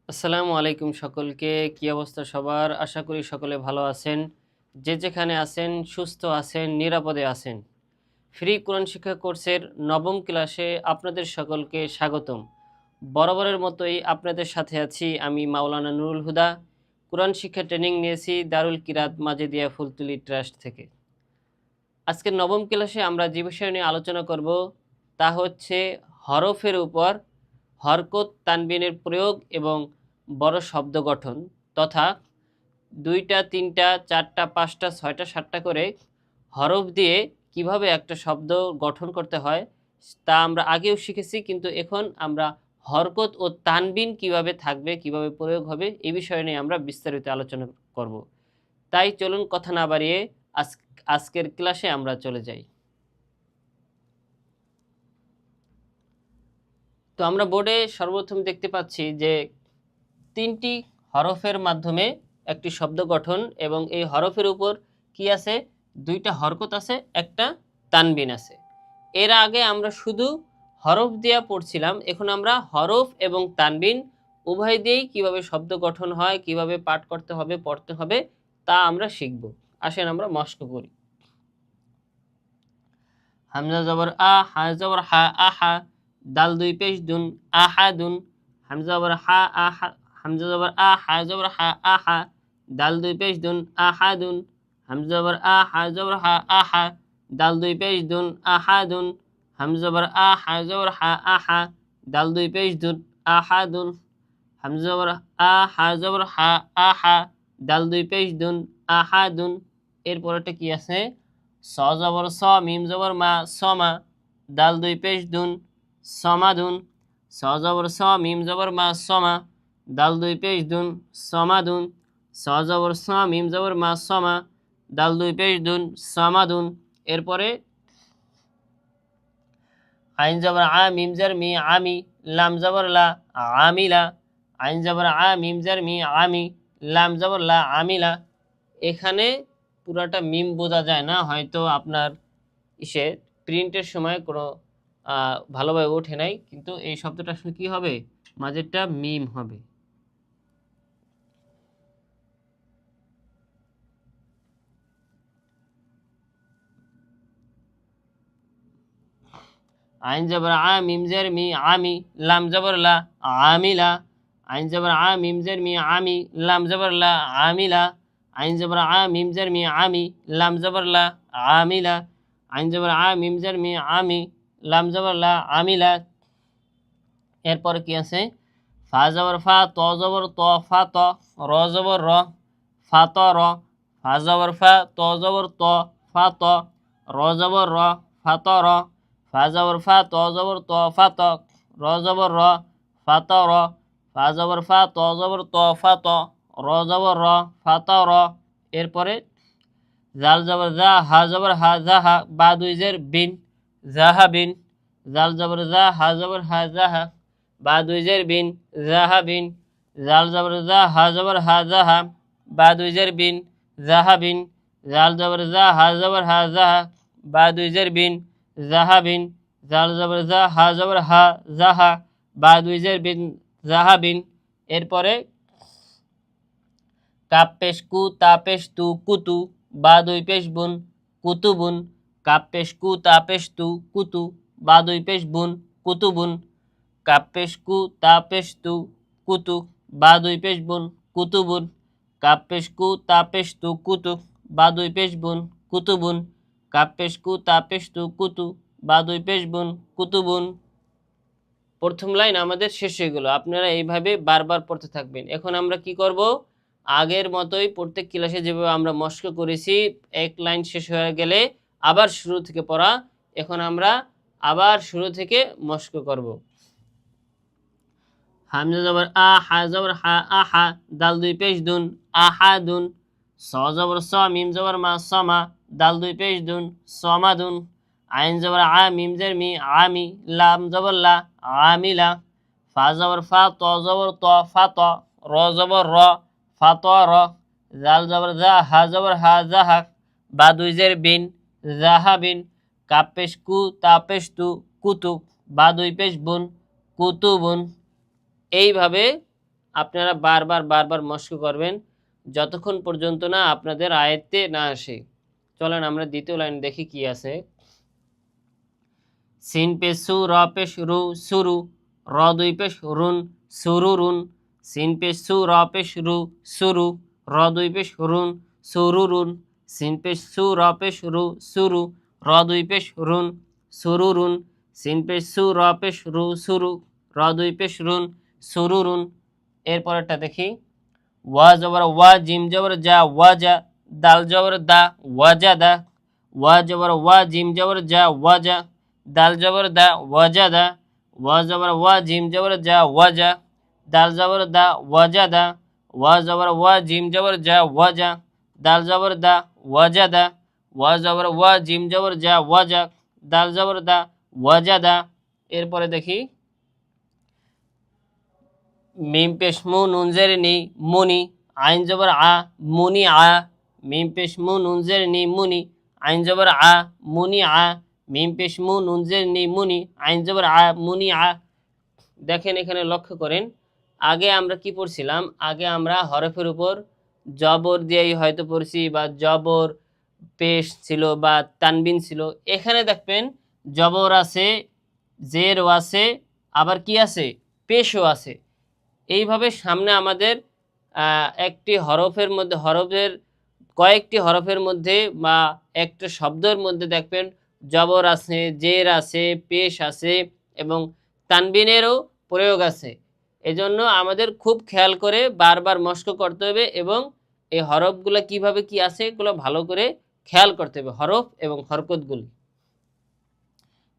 আসসালামু আলাইকুম সকলকে। কি অবস্থা সবার? আশা করি সকলে ভালো আছেন। যে যেখানে আছেন সুস্থ আছেন, নিরাপদে আছেন। ফ্রি কোরআন শিক্ষা কোর্সের নবম ক্লাসে আপনাদের সকলকে স্বাগতম। বরাবরের মতোই আপনাদের সাথে আছি আমি মাওলানা নুরুল হুদা। কোরআন শিক্ষা ট্রেনিং নিয়েছি দারুল কিরাত মাজেদিয়া ফুলতুলি ট্রাস্ট থেকে। আজকের নবম ক্লাসে আমরা যে বিষয় নিয়ে আলোচনা করব তা হচ্ছে হরফের উপর হরকত তানবিনের প্রয়োগ এবং বড় শব্দ গঠন তথা 2টা 3টা 4টা 5টা 6টা 7টা করে হরফ দিয়ে কিভাবে একটা শব্দ গঠন করতে হয় তা আমরা আগেও শিখেছি, কিন্তু এখন আমরা হরকত ও তানবিন কিভাবে থাকবে, কিভাবে প্রয়োগ হবে এই বিষয় নিয়ে আমরা বিস্তারিত আলোচনা করব। তাই চলুন কথা না বাড়িয়ে আজকের ক্লাসে আমরা চলে যাই। তো আমরা বোর্ডে সর্বপ্রথম দেখতে পাচ্ছি যে 3টি হরফের মাধ্যমে একটি শব্দ গঠন, এবং এই হরফের উপর কি আছে? 2টা হরকত আছে, একটা তানবিন আছে। এর আগে আমরা শুধু হরফ দিয়া পড়ছিলাম, এখন আমরা হরফ এবং তানবিন উভয় দিয়েই কিভাবে শব্দ গঠন হয়, কিভাবে পাঠ করতে হবে, পড়তে হবে তা আমরা শিখব। আসেন আমরা মস্ক করি। হামজা জবর আ, হা জবর হা, আহা। দাল দুই পেশ দুন, আহাদুন। হামজা জবর হা, আহা। হামজা জবর আ, হা জবর হা, আহা। দাল দুই পেশ দুন, আহাদুন। হামজা জবর আ, হা জবর হা, আহা। দাল দুই পেশ দুন, আহাদুন। হামজা জবর আ, হা জবর হা, আহা। দাল দুই পেশ দুন, আহাদুন। হামজা জবর আ, হা জবর হা, আহা। দাল দুই পেশ দুন, আহাদুন। এরপরটা কি আছে? স জবর স, মিম জবর মা, সমা। দাল দুই পেশ দুন, সমাদুন। স জবর স, মিম জবর মা, সমা। দাল দুই পেশ দুন, সমাদুন। স জবর স, মিম জবর মা, সমা। দাল দুই পেশ দুন, সমাদুন। এরপরে আইন জবর আ, মিম জের মি, আমি। লাম জবর লা, আমিলা। আইন জবর আ, মিম জের মি, আমি। লাম জবর লা, আমিলা। এখানে পুরাটা মিম বোঝা যায় না, হয়তো আপনার ইসে প্রিন্টের সময় কোনো ভালোভাবে ওঠে নাই, কিন্তু এই শব্দটা আসলে কি হবে? মাঝেরটা মিম হবে। আইন জবর আ, মিম জের মি, আমি। লাম জবর লা, আমিলা। আইন জবর আ, মিম জের মি, আমি। লাম জবর লা, আমিলা। আইন জবর আ, মিম জের মি, আমি। লাম জবর লা, আমিলা। আইন জবর আ, মিম জের মি, আমি। লাম জবর লা, আমিলা। এরপর কি আছে? ফা জবর ফা, ত জবর ত, ফা ত। র জবর র, ফা ত র। ফা জবর ফা, ত জবর ত, ফা ত। র জবর র, ফা ত র। ফা জবর ফা, ত জবর ত, ফা ত। র জবর র, ফা ত র। ফা জবর ফা, ত জবর ত, ফা ত। র জবর র, ফা ত র। এরপরে জাল জবর জা, হা জবর হা, জাহা। বা দুই জের বিন, জাহা বিন। জাল জবর জা, হা জবর হা, জাহা। বা দুই জের বিন, জাহা বিন। জাল জবর জা, হা জবর হা, জাহা। বা দুই জের বিন, জাহা বিন। জাল জবর জা, হা জবর হা, জাহা। বা দুই জের বিন, জাহা বিন। জাল জবর জা, হা জবর হা, জাহা। বা দুই জের বিন, জাহা বিন। এরপরে কাপ পেশ কু, তা পেশ তু, কুতু। বা দুই পেশ বুন, কুতুবুন। কাপ পেশ কু, তা পেশ তু, কুতু। বা দুই পেশ বুন, কুতুবুন। কাপ পেশ কু, তা পেশ তু, কুতু। বা দুই পেশ বুন, কুতুবুন। কাপ পেশ কু, তা পেশ তু, কুতু। বা দুই পেশ বুন, কুতুবুন। কাপ পেশ কু, তা পেশ তু, কুতু। বা দুই পেশ বুন, কুতুবুন। প্রথম লাইন আমাদের শেষ হয়ে গেল। আপনারা এইভাবে বারবার পড়তে থাকবেন। এখন আমরা কি করব? আগের মতোই প্রত্যেক ক্লাসে যেভাবে আমরা মস্ক করেছি, এক লাইন শেষ হয়ে গেলে আবার শুরু থেকে পড়া। এখন আমরা আবার শুরু থেকে মস্ক করব। হামজা জবর আ, হা জবর হা, আহা। দাল দুই পেশ দুন, আহাদুন। স জবর স, মিম জবর মা, সমা। দাল দুই পেশ দুন, সমাদুন। আইন জবর আ, মিম জের মি, আমি। লাম জবর লা, আমিলা। ফা জবর ফা, ত জবর ত, ফা ত। র জবর র, ফা ত র। জাল জবর জা, হা জবর হা, জাহা। বা দুই জের বিন, জাহা বিন। কাপ পেশ কু, তা পেশ তু, কুতু। বা দুই পেশ বুন, কুতুবুন। এইভাবে আপনারা বারবার বারবার মস্ক করবেন যতক্ষণ পর্যন্ত না আপনাদের আয়ত্তে না আসে। চলেন আমরা দ্বিতীয় লাইন দেখি কি আছে। সিন পেশ সু, র পেশ রু, সুরু, র দুই পেশ রুন, সুরুরুন। সিন পেশ সু, র পেশ রু, সুরু, র দুই পেশ রুন, সুরুরুন। সিন পেশ সু, র পেশ রু, সুরু, র দুই পেশ রুন, সুরুরুন। সিন পেশ সু, র পেশ রু, সুরু, র দুই পেশ রুন, সুরুরুন। এরপরেরটা দেখি। ওয়া জবর ওয়া, জিম জবর যা, ওয়াজা, দাল জবর দা, ওয়াজাদা। ওয়া জবর ওয়া, জিম জবর যা, ওয়াজা, দাল জবর দা, ওয়াজাদা। ওয়া জবর ওয়া, জিম জবর যা, ওয়াজা, দাল জবর দা, ওয়াজাদা। ওয়া জবর ওয়া, জিম জবর যা, ওয়াজা, দাল জবর দা, ওয়াজাদা। ওয়া জবর ওয়া, জিম জবর যা, ওয়াজা, দাল জবর দা, ওয়াজাদা। এরপরে দেখি। মিম পেশ মু, নুন জের নি, মুনি, আইন জবর আ, মুনি আ। মিম পেশ মু, নুন জের নি, মুনি, আইন জবর আ, মুনি আ। মিম পেশ মু, নুন জের নি, মুনি, আইন জবর আ, মুনি আ। দেখেন এখানে লক্ষ্য করেন, আগে আমরা কি পড়ছিলাম? আগে আমরা হরফের উপর জবর দিয়েই হয়তো পড়ছি, বা জবর পেশ ছিল বা তানবিন ছিল। এখানে দেখবেন জবর আছে, জেরও আছে, আবার কি আছে? পেশও আছে। এইভাবে সামনে আমাদের একটি হরফের মধ্যে, কয়েকটি হরফের মধ্যে বা একটা শব্দের মধ্যে দেখবেন জবর আছে, জের আছে, পেশ আছে এবং তানবিনেরও প্রয়োগ আছে। এজন্য আমাদের খুব খেয়াল করে বারবার মস্ক করতে হবে এবং এই হরফগুলো কিভাবে কি আছে এগুলো ভালো করে খেয়াল করতে হবে, হরফ এবং হরকতগুলি।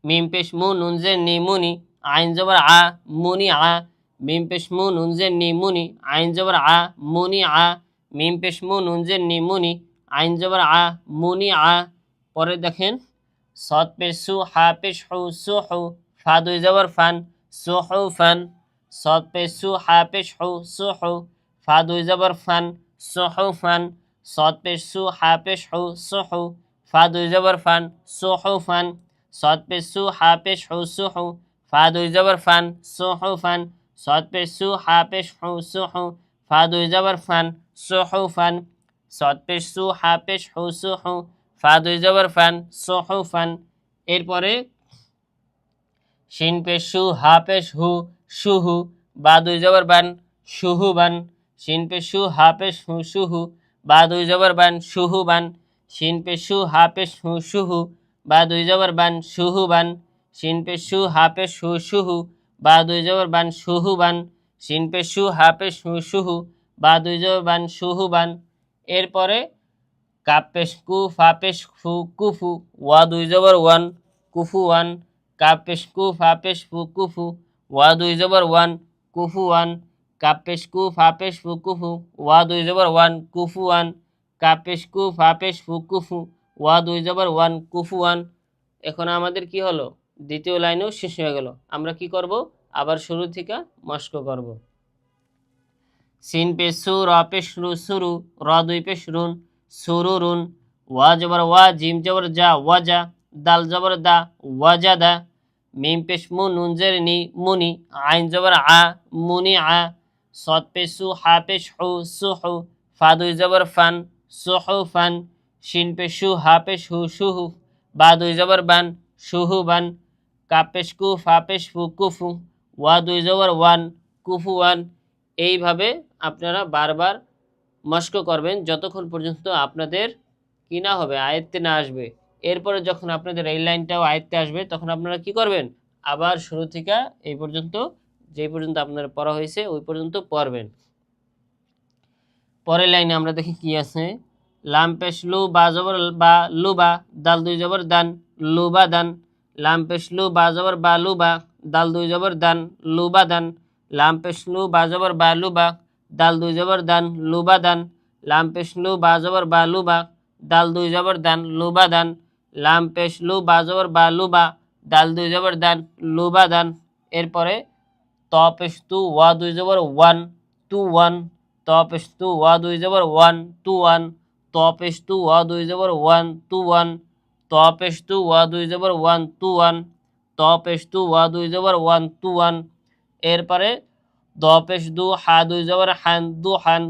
মিম পেশ মু, নুন জের নি, মুনি, আইন জবর আ, মুনি আ। মিম পেশ মু, নুন জের নি, মুনি, আইন জবর আ, মুনি আ। মিম পেশ মু, নুন জের নি, মুনি, আইন জবর আ, মুনি আ। পরে দেখেন সদ পেশ সু, হা পেশ হু, সু হু, ফা দুই জবর ফান, সু হু ফান। সদ পেশ সু, হা পেশ হু, সু হু, ফা দুই জবর ফান, সু হু ফান। সদ পেশ সু, হা পেশ হু, সু হু, ফা দুই জবর ফান, সু হু ফান। সদ পেশ সু, হা পেশ হু, সু হু, ফা দুই জবর ফান, সু হু ফান। সদ পেশ সু, হা পেশ হু, সু হু, ফা দুই জবর ফান, সু হু ফান। সদ পেশ সু, হা পেশ হু, সু হু, ফা দুই জবর ফান, সু হু ফান। এরপরে শিন পেশ সু, হা পেশ হু, সুহু, বা দুই জবর বান, সুহু বান। শিন পেশ সু, হা পেশ হু, সুহু, বা দুই জবর বান, সুহু বান। শিন পেশ সু, হা পেশ হু, সুহু, বা দুই জবর বান, সুহু বান। শিন পেশ সু, হা পেশ হু, সুহু, বা দুই জবর বান, সুহু বান। শিন পেশ সু, হা পেশ হু, সুহু, বা দুই জবর বান, সুহু বান। এরপরে কাপ পেশ কু, ফা পেশ ফু, কুফু, ওয়া দুই জবর ওয়ান, কুফু ওয়ান। কাপ পেশ কু, ফা পেশ ফু, কুফু, ওয়া দুই জবর ওয়ান, কুফু ওয়ান। কাপ পেশ কু, ফা পেশ ফু, কুফু, ওয়া দুই জবর ওয়ান, কুফু ওয়ান। কাপ পেশ কু, ফা পেশ ফু, কুফু, ওয়া দুই জবর ওয়ান, কুফু ওয়ান। এখন আমাদের কি হলো? দ্বিতীয় লাইনেও শেষ হয়ে গেল। আমরা কি করব? আবার শুরু থেকে মস্ক করব। সিন পেশ সু, র পেশ রু, সুরু, র দুই পেশ রুন, সুরুরুন। ওয়া জবর ওয়া, জিম জবর যা, ওয়াজা, দাল জবর দা, ওয়াজাদা। মিম পেশ মু, নুন জের নি, মুনি, আইন জবর আ, মুনি আ। সদ পেশ সু, হা পেশ হু, সুহু, ফা দুই জবর ফান, সুহু ফান। শিন পেশ সু, হা পেশ হু, সুহু, বা দুই জবর বান, সুহু বান। কাপ পেশ কু, ফা পেশ ফু, কুফু, ওয়া দুই জবর ওয়ান, কুফু ওয়ান। এইভাবে আপনারা বারবার মস্ক করবেন যতক্ষণ পর্যন্ত আপনাদের কি না হবে, আয়ত্তে না আসবে। এরপরে যখন আপনাদের এই লাইনটাও আয়ত্তে আসবে তখন আপনারা কি করবেন? আবার শুরু থেকে এই পর্যন্ত, যে পর্যন্ত আপনার পড়া হয়েছে ওই পর্যন্ত পড়বেন। পরের লাইনে আমরা দেখি কি আছে। লাম পেশ লু, বা জবর বা, লুবা, দাল দুই জবর দান, লুবা দান। লাম পেশ লু, বা জবর বা, লুবা, দাল দুই জবর দান, লুবা দান। লাম পেশ লু, বা জবর বা, লুবা, দাল দুই জবর দান, লুবা দান। লাম পেশ লু, বা জবর বা, লুবা, দাল দুই জবর দান, লুবা দান। লাম পেশ লু, বা জবর বা, লুবা, দাল দুই জবর দান, লুবা দান। এরপরে ত পেশ তু, ওয়া দুই জবর ওয়ান, টু ওয়ান। ত পেশ তু, ওয়া দুই জবর ওয়ান, টু ওয়ান। ত পেশ তু, ওয়া দুই জবর ওয়ান, টু ওয়ান। ত পেশ তু, ওয়া দুই জবর ওয়ান, টু ওয়ান। ত পেশ তু, ওয়া দুই জবর ওয়ান, টু ওয়ান। এরপরে দ পেশ দু হা দুই জবর হান দুহান,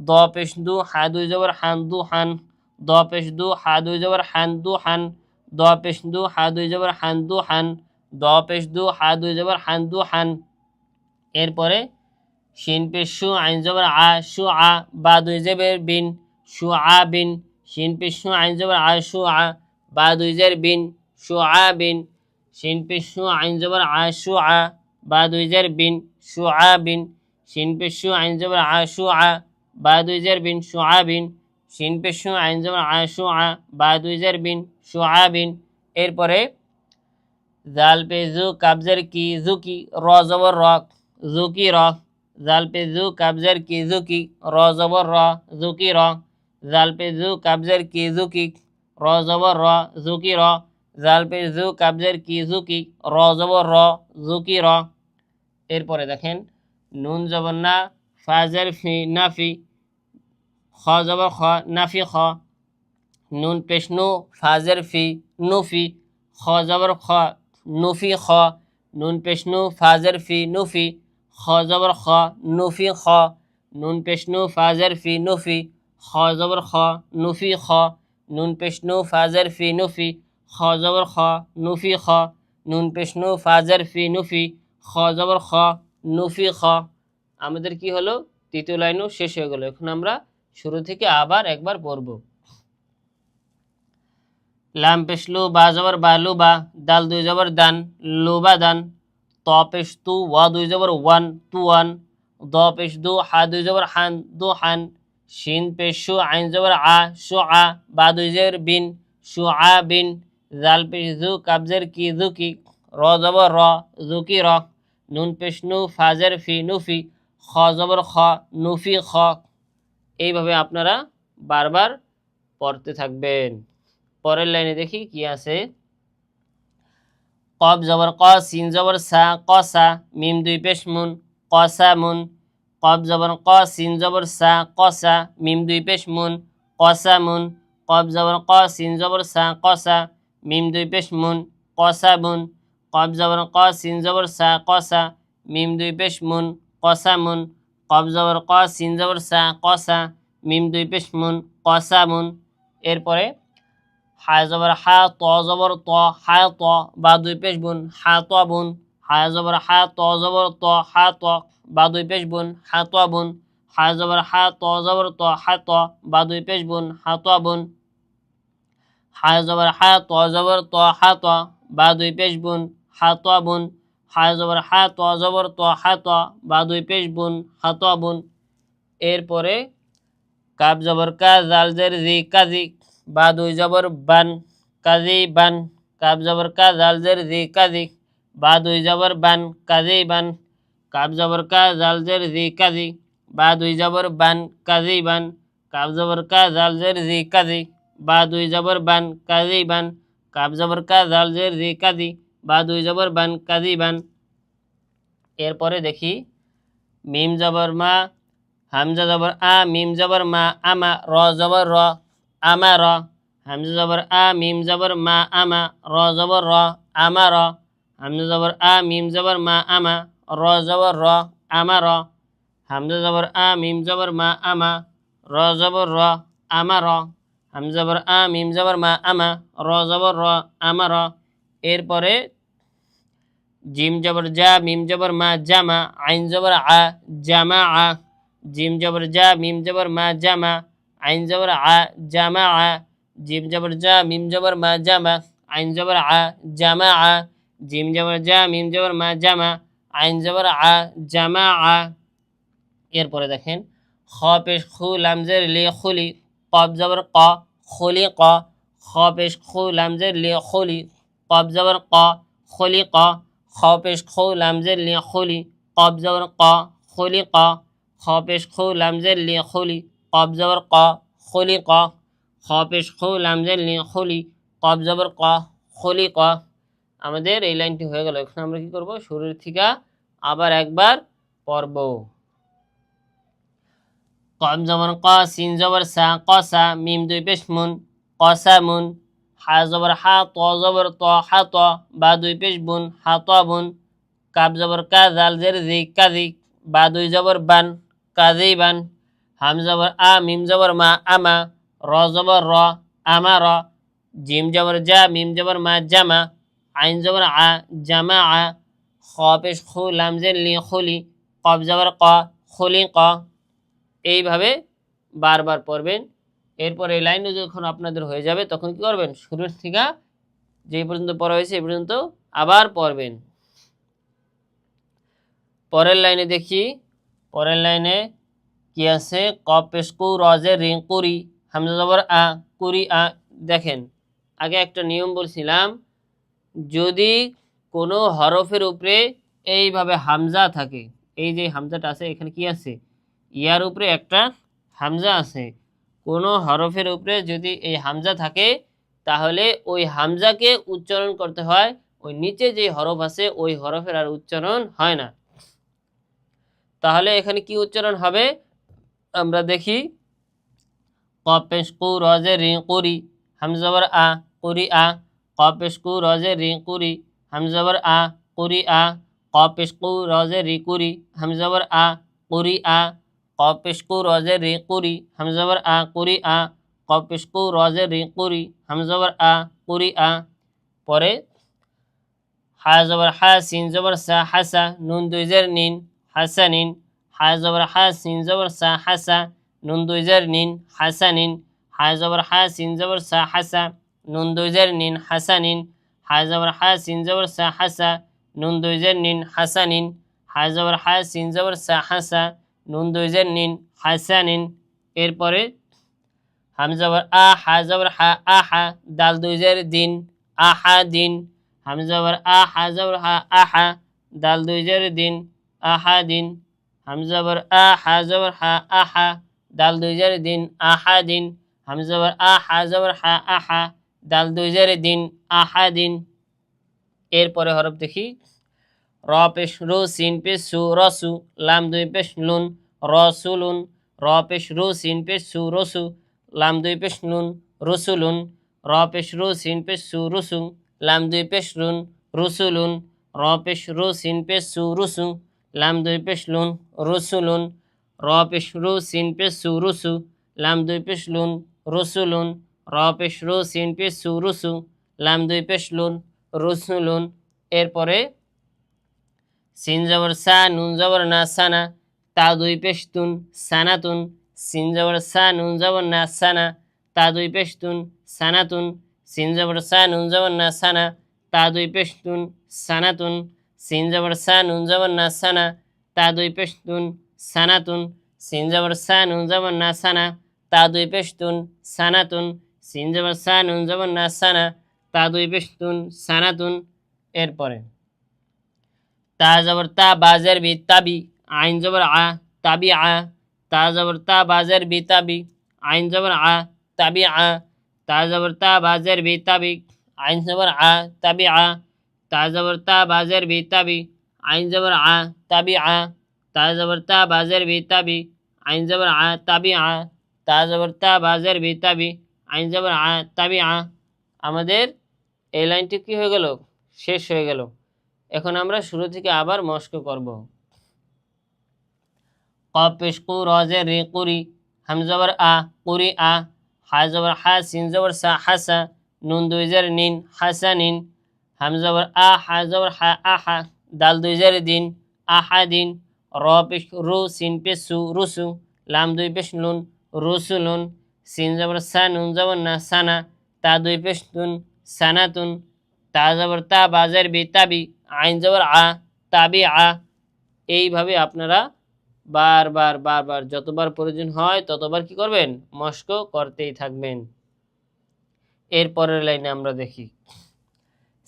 দ পেশ দু হা দুই জবর হান দুহান, দ পেশ দু হা দুই জবর হান দুহান, দ পেশ দু হা দুই জবর হান দুহান, দ পেশ দু হা দুই জবর হান দুহান। এরপরে শিন পেশ শু আইন জবর আ শু আ, বা দুই জের বিন শু আ বিন, শিন পেশ শু আইন জবর আ শু আ, বা দুই জের বিন শু আ বিন, শিন পেশ শু আইন জবর আ শু আ, বা দুই জের বিন শু আ বিন, শিন পেশ শু আইন জবর আ শু আ, বা দুই জের বিন শু আ বিন, শিন পেশ শু আইন জবর আ শু আ, বা দুই জের বিন শু আ বিন। এরপরে জাল পে জু কাবজের কি জুকি, র জবর র জুকি র, জাল পে জু কাবজের কি জুকি, র জবর র জুকি র, জাল পে জু কাবজের কি জুকি, র জবর র জুকি র, জাল পে জু কাবজের কি জুকি, র জবর র জুকি র। এরপরে দেখেন নুন জবর না, ফাজের ফি নাফি, খ জবর খ নাফি খ, নুন পেশ নু ফাজের ফি নুফি, খ জবর খ নুফি খ, নুন পেশ নু ফাজের ফি নুফি, খ জবর খ নুফি খ, নুন পেশ নু ফাজের ফি নুফি, খ জবর খ নুফি খ, নুন পেশ নু ফাজের ফি নুফি, খ জবর খ নুফি খ, নুন পেশ নু ফাজের ফি নুফি, খ জবর খ নুফি খ। আমাদের কি হলো, তৃতীয় লাইনও শেষ হয়ে গেল। এখন আমরা শুরু থেকে আবার একবার পড়ব। লাম পেশ লু বা জবর বা লু বা, দাল দুই জবর দান লুবা দান, ত পেশ তু ওয়া দুই জবর ওয়ান তু ওয়ান, দ পেশ দু হা দুই জবর হান দু হান, শিন পেশ শু আইন জবর আ শু আ, বা দুই জবর বিন শু আ বিন, জাল পেশ জু কাবজের কি জুকি, র জবর র জুকি র, নুন পেশ নু ফাজের ফি নুফি, খ জবর খ নুফি খ। এইভাবে আপনারা বারবার পড়তে থাকবেন। পরের লাইনে দেখি কি আছে। কব জবর ক সিন জবর সা কসা, মিম দুই পেশ মুন কসা মুন, কব জবর ক সিন জবর সা কসা, মিম দুই পেশ মুন কসা মুন, কব জবর ক সিন জবর সা কসা, মিম দুই পেশ মুন কসা মুন, কব জবর ক সিন জবর সা কসা, মিম দুই পেশ মুন কসা মুন, কব জবর ক সিন জবর সা কসা, মিম দুই পেশ মুন কসা মুন। এরপরে হা জবর হা ত জবর ত হা ত, বা দুই পেশ বুন হা ত বুন, হা জবর হা ত জবর ত হা ত, বা দুই পেশ বুন হা ত বুন, হা জবর হা ত জবর ত হা ত, বা দুই পেশ বুন হা ত বুন, হা জবর হা ত জবর ত হা ত, বা দুই পেশ বুন হা ত বুন, হা জবর হা ত জবর ত হা ত, বা দুই পেশ বুন হা ত বুন। এরপরে কাব জবর কা জাল জের জি কাজি, বা দুই জবর বান কাজি বান, কাব জবর কা জাল জের জি কাজি, বা দুই জবর বান কাজি বান, কাব জবর কা জাল জের জি কাজি, বা দুই জবর বান কাজি বান, কাব জবর কা জাল জের জি কাজি, বা দুই জবর বান কাজি বান, কাব জবর কা জাল জের জি কাজি, বা দুই জবর বান কাজি বান। এরপরে দেখি মিম জবর মা, হামজা জবর আ মিম জবর মা আমা, র জবর র আমা র, হামজা জবর আ মিম জবর মা আমা, র জবর র আমা র, হামজা জবর আ মিম জবর মা আমা, র জবর র আমা র, হামজা জবর আ মিম জবর মা আমা, র জবর র আমা র, হামজা জবর আ মিম জবর মা আমা, র জবর র আমা র। এরপরে জিম জবর জা মিম জবর মা জামা, আইন জবর আ জামা আ, জিম জবর জা মিম জবর মা জামা, আইন জবর আ জামা আ, জিম জবর জা মিম জবর মা জামা, আইন জবর আ জামা আ, জিম জবর জা মিম জবর মা জামা, আইন জবর আ জামা আ। এরপরে দেখেন খ পেশ খু লামজের লি খুলি, কব জবর ক খুলি ক, খ পেশ খু লামজের লি খুলি, কব জবর ক খুলি ক, খ পেশ খু লামজের লি খুলি, কব জবর ক খুলি ক, খ পেশ খু লামজের লি খুলি, কব জবর ক খুলি ক, খ পেশ খু লামজের লি খুলি, কব জবর ক খুলি ক। আমাদের এই লাইনটি হয়ে গেল। এখন আমরা কি করব, শুরুর থেকে আবার একবার পড়ব। কব জবর ক সিন জবর সা কসা, মিম দুই পেশ মুন কসা মুন, হা জবর হা ত জবর ত হা ত, বা দুই পেশ বুন হা ত বুন, কাব জবর কা জাল জের জি কাজি, বা দুই জবর বান কাযিবান, হাম জবর আ মিম জবর মা আমা, র জবর র আমার, জিম জবর জা মিম জবর মা জামা, আইন জবর আ জামা আ, খ পেশ খু লাম জের লি খুলি, কফ জবর ক খুলি ক। এইভাবে বারবার পড়বেন। এরপর এই লাইনও যখন আপনাদের হয়ে যাবে তখন কি করবেন, শুরুর থেকে যে পর্যন্ত পড়া হয়েছে এই পর্যন্ত আবার পড়বেন। পরের লাইনে দেখি, পরের লাইনে কি আছে, কফ পেশ কু রজে রিং কুরি, হামজা জবর আ কুরি আ। দেখেন আগে একটা নিয়ম বলছিলাম, যদি কোনো হরফের উপরে এইভাবে হামজা থাকে, এই যে হামজাটা আছে এখানে কি আছে, ইয়ার উপরে একটা হামজা আছে, কোনো হরফের উপরে যদি এই হামজা থাকে তাহলে ওই হামজাকে উচ্চারণ করতে হয়, ওই নিচে যে হরফ আছে ওই হরফের আর উচ্চারণ হয় না। তাহলে এখানে কি উচ্চারণ হবে আমরা দেখি, কফ পেশ কু রজে রিং কুরি, হামজা জবর আ কুরি আ, কফ পেশ কু রজে রিং কুরি, হামজা জবর আ কুরি আ, কফ পেশ কু রজে রি কুরি, হামজা জবর আ কুরি আ, কফ পেশ কু রজে রি কুরি, হামজা জবর আ কুরি আ, কফ পেশ কু রজে রি কুরি, হামজা জবর আ কুরি আ। পরে হা জবর হা সিন জবর সা হাসা, নুন দুই জের নিন হাসানিন, হা জবর হা সিন জবর সা হাসা, নুন দুই জের নিন হাসানিন, হা জবর হা সিন জবর সা হাসা, নুন দুই জের নিন হাসানিন, হা জবর হা সিন জবর সা হাসা, নুন দুই জের নিন হাসানিন, হা জবর হা সিন জবর সা হাসা, নুন দুই জের নিন হাসানিন। এরপরে হাম জবর আ হা জবর হা আহা, দাল দুই জের দিন আহা দিন, হাম জবর আ হা জবর হা আহা, দাল দুই জের দিন আহা দিন, হাম জবর আ হা জবর হা আহা, দাল দুই জের দিন আহা দিন, হাম জবর আ হা জবর হা আহা, দাল দুই জের দিন আহা দিন। এরপরে হরফ দেখি, র পেশ রু সিন পেশ সু রসু, লাম দুই পেশ লুন রসুলুন, র পেশ রু সিন পেশ সু রসু, লাম দুই পেশ নুন রসুলুন, র পেশ রু সিন পেশ সু রসু, লাম দুই পেশ লুন রসুলুন, র পেশ রু সিন পেশ সু রসু, লাম দুই পেশ লুন রসুলুন, র পেশ রু সিন পেশ সু রসু, লাম দুই পেশ লুন রসুলুন, র পেশ রু সিন পেশ সু রসু, লাম দুই পেশ লুন রসুলুন। এরপরে সিন জবর সা নুন জবর না সানা, তা দুই পেশতুন সানাতুন, সিন জবর সা নুন জবর না সানা, তা দুই পেশতুন সানাতুন, সিন জবর সা নুন জবর না সানা, তা দুই পেশতুন সানাতুন, সিন জবর সা নুন জবর না সানা, তা দুই পেশতুন সানাতুন, সিন জবর সা নুন জবর না সানা, তা দুই পেশতুন সানাতুন, সিন জবর সা নুন জবর না সানা, তা দুই পেশতুন সানাতুন। এরপরে তা জবর তা বাজের বি তাবি, আইন জবর আ তাবি আ, তা জবর তা বাজের বি তাবি, আইন জবর আ তাবি আ, তা জবর তা বাজের বি তাবি, আইন জবর আ তাবি আ, তা জবর তা বাজের বি তাবি, আইন জবর আ তাবি আ, তা জবর তা বাজের বি তাবি, আইন জবর আ তাবি আ, তা জবর তা বাজের বি তাবি, আইন জবর আ তাবি আ। আমাদের এই লাইনটি কি হয়ে গেল, শেষ হয়ে গেল। এখন আমরা শুরু থেকে আবার মস্ক করব। কফ পেশ কু রজে রি কুরি, হাম জবর আ কুরি আ, হা জবর হা সিন জবর সা হাসা, নুন দুই জের নিন হাসানিন, হাম জবর আ হা জবর হা আহা, দাল দুই জের দিন আহা দিন, র পেশ রু সিন পেশ সু রুসু, লাম দুই পেশ লুন রুসুলুন, সিন জবর সা নুন জবর না সানা, তা দুই পেশ তুন সানাতুন, তা জবর তা বাজের বি তাবি, আইন জবর আ তাবি আ। এইভাবে আপনারা বারবার বারবার যতবার প্রয়োজন হয় ততবার কি করবেন, মস্ক করতেই থাকবেন। এরপরের লাইনে আমরা দেখি,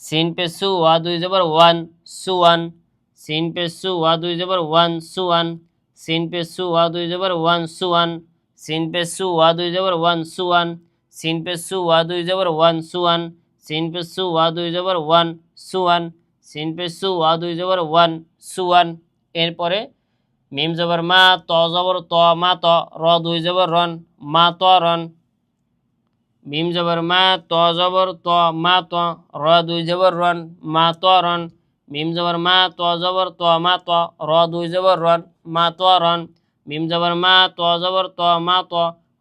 সিন পে সু ওয়া দুই জবর ওয়ান সুয়ান, সিন পে সু ওয়া দুই জবর ওয়ান সুয়ান, সিন পে সু ওয়া দুই জবর ওয়ান সুয়ান, সিন পে সু ওয়া দুই জবর ওয়ান সুয়ান, সিন পে সু ওয়া দুই জবর ওয়ান সুয়ান, সিন পে সু ওয়া দুই জবর ওয়ান সুয়ান, সিন পে সু ওয়া দুই জবর ওয়ান সুয়ান। এরপরে মিম জবর মা ত জবর ত মা ত, র দুই জবর রন মা ত রন, মিম জবর মা ত জবর ত মা ত, র দুই জবর রন মা ত রন, মিম জবর মা ত জবর ত মা ত, র দুই জবর রন মাতরন মিম জবর মা ত জবর ত মা ত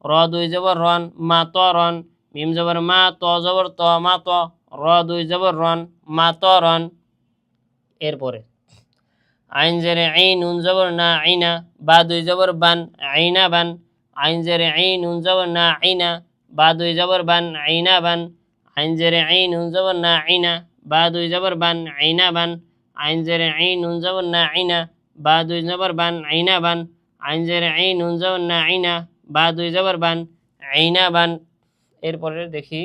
র দুই জবর রন মাতরন মিম জবর মা ত জবর ত মা ত র দুই জবর রন মাতরন। এরপরে আইন জেরে আইন নুন জবর না আইনা বা দুই জবর বান আইনা বান আইন জেরে আইন নুন জবর না আইনা বা দুই জবর বান আইনা বান আইন জেরে আইন নুন জবর না আইনা বা দুই জবর বান আইনা বান আইন জেরে আইন নুন জবর না আইনা বা দুই জবর বান আইনা বান আইন জেরে আইন নুন জবর না আইনা বা দুই জবর বান আইনা বান। এরপরে দেখি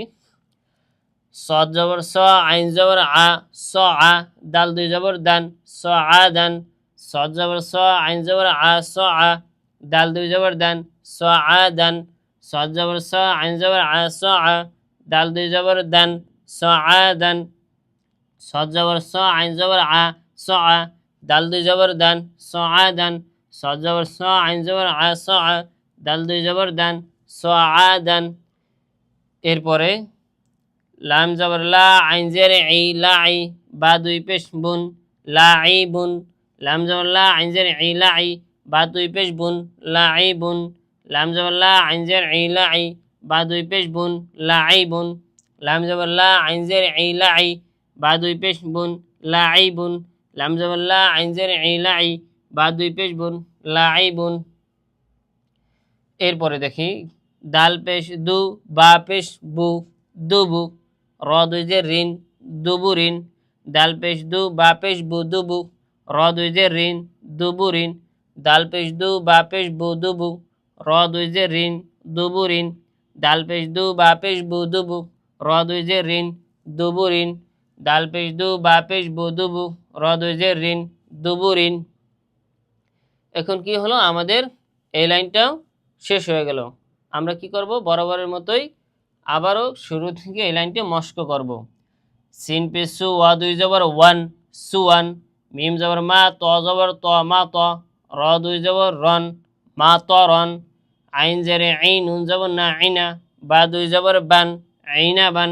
সদ জবর স আইন জবর আ স আ দাল দুই জবর দান স আ দান সদ জবর স আইন জবর আ স আ দাল দুই জবর দান স আ দান সদ জবর স আইন জবর আ স আ দাল দুই জবর দান স আ দান সদ জবর স আইন জবর আ স আ দাল দুই জবর দান স আ দান সদ জবর স আইন জবর আ স আ দাল দুই জবর দান স আ দান। এরপরে লাম জবর লা আইন জেরে ই লা ই বা দুই পেশ বুন লা ই বুন লাম জবর লা আইন জেরে ই লা ই বা দুই পেশ বুন লা ই বুন লাম জবর লা আইন জেরে ই লা ই বা দুই পেশ বুন লা ই বুন লাম জবর লা আইন জেরে ই লা ই বা দুই পেশ বুন লা ই বুন লাম জবর লা আইন জেরে ই লা ই বা দুই পেশ বুন লা ই বুন। এরপরে দেখি দাল পেশ দু বা পেশ বু দুবু র দুই যে ঋণ দুবুরিন দাল পেশ দু বা পেশ বু দুবু র দুই যে ঋণ দুবুরিন দাল পেশ দু বা পেশ বু দুবু র দুই যে ঋণ দুবুরিন দাল পেশ দু বা পেশ বু দুবু র দুই যে ঋণ দুবুরিন দাল পেশ দু বা পেশ বু দুবু র দুই যে ঋণ দুবুরিন। এখন কি হলো, আমাদের এই লাইনটাও শেষ হয়ে গেল। আমরা কি করব, বরাবরের মতোই আবারও শুরু থেকে এই লাইনটি মস্ক করব। সিন পে সু ওয়া দুই জবর ওয়ান সুয়ান মিম জবর মা ত জবর ত মা ত র দুই জবর রন মা ত রন আইন জেরে আইন নুন জবর না আইনা বা দুই জবর বান আইনা বান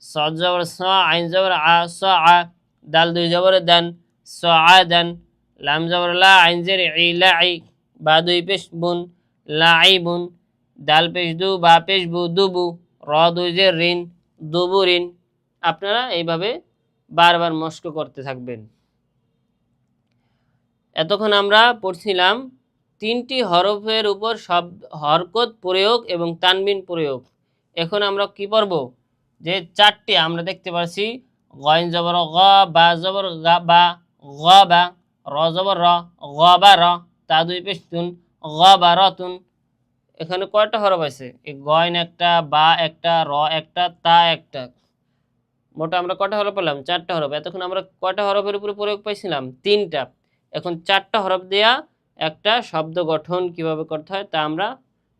সদ জবর স আইন জবর আ স আ দাল দুই জবর দান স আ দান লাম জবর লা আইন জেরে ই লা ই বা দুই পেশ বুন লা ই বুন দাল পেশ দু বা পেশ বু দুবু র দুই যে ঋণ দুবুরিন। আপনারা এইভাবে বারবার মস্ক করতে থাকবেন। এতক্ষণ আমরা পড়ছিলাম তিনটি হরফের উপর হরকত প্রয়োগ এবং তানবিন প্রয়োগ। এখন আমরা কি পড়ব, যে চারটি আমরা দেখতে পাচ্ছি গইন জবর গ বা জবর গা বা গ বা র জবর র গ বা র তা দুই পেশ তুন গ বা রতুন। এখানে কয়টা হরফ আছে, এই গইন একটা, বা একটা, র একটা, তা একটা, মোটা আমরা কয়টা হরফ পেলাম, চারটা হরফ। এতক্ষণ আমরা কয়টা হরফের উপরে প্রয়োগ পাইছিলাম, তিনটা। এখন চারটা হরফ দেয়া একটা শব্দ গঠন কিভাবে করতে হয় তা আমরা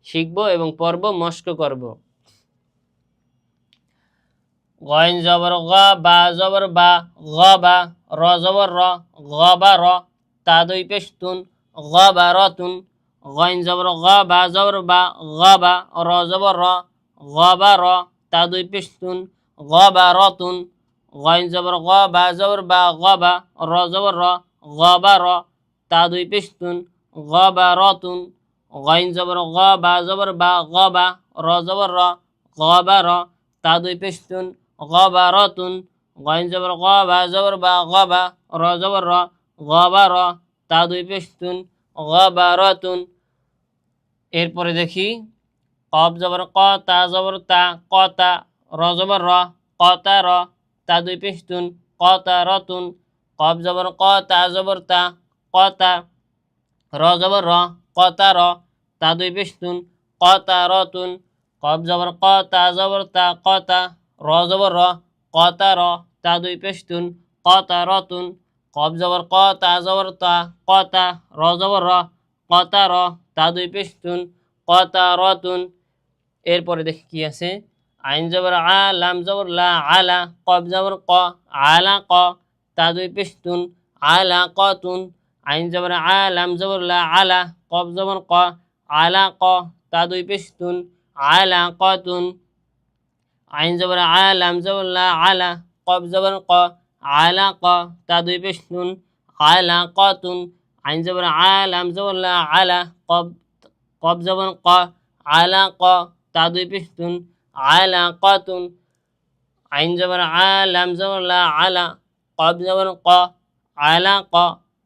শিখব এবং পড়ব, মস্ক করব। গইন জবর গ বা জবর বা গ বা র জবর র গ বা র তা দুই পেশ তুন গ বা রতুন গইন জবর গ বা জবর বা গ বা র জবর র গ বা র তা দুই পেশ তুন গ বা রতুন গইন জবর গ বা জবর বা গ বা র জবর র গ বা র তা দুই পেশ তুন গ বা রতুন গইন জবর গ বা জবর বা গ বা র জবর র গ বা র তা দুই পেশ তুন গ বা রতুন গইন জবর গ বা জবর বা গ বা র জবর র গ বা র তা দুই পেশ তুন গ বা রতুন। এরপরে দেখি কফ জবর ক তা জবর তা ক তা র জবর র ক তা র তা দুই পেশ তুন ক তা রতুন কফ জবর ক তা জবর তা ক তা র জবর র ক তা র তা দুই পেশ তুন ক তা রতুন কফ জবর ক তা জবর তা ক তা র জবর র ক তা র তা দুই পেশ তুন ক তা রতুন কফ জবর ক তা জবর তা ক তা র জবর র ক তা র তা দুই পেশ তুন ক তা রতুন। এরপরে দেখি কি আছে, আইন জবর আ লাম জবর লা আলা কফ জবর ক আলা ক তা দুই পেশ তুন আলা কতুন আইন জবর আ লাম জবর লা আলা কফ জবর ক আলা ক তা দুই পেশ তুন আলা কতুন আইন জবর আ লাম জবর লা আলা কফ জবর ক আলা ক তা দুই পেশ তুন আলা কতুন আইন জবর আ লাম জবর লা আলা কব কব জবর ক আলা ক তা দুই পেশতুন আলা কতুন আইন জবর আ লাম জবর লা আলা কব জবর ক আলা ক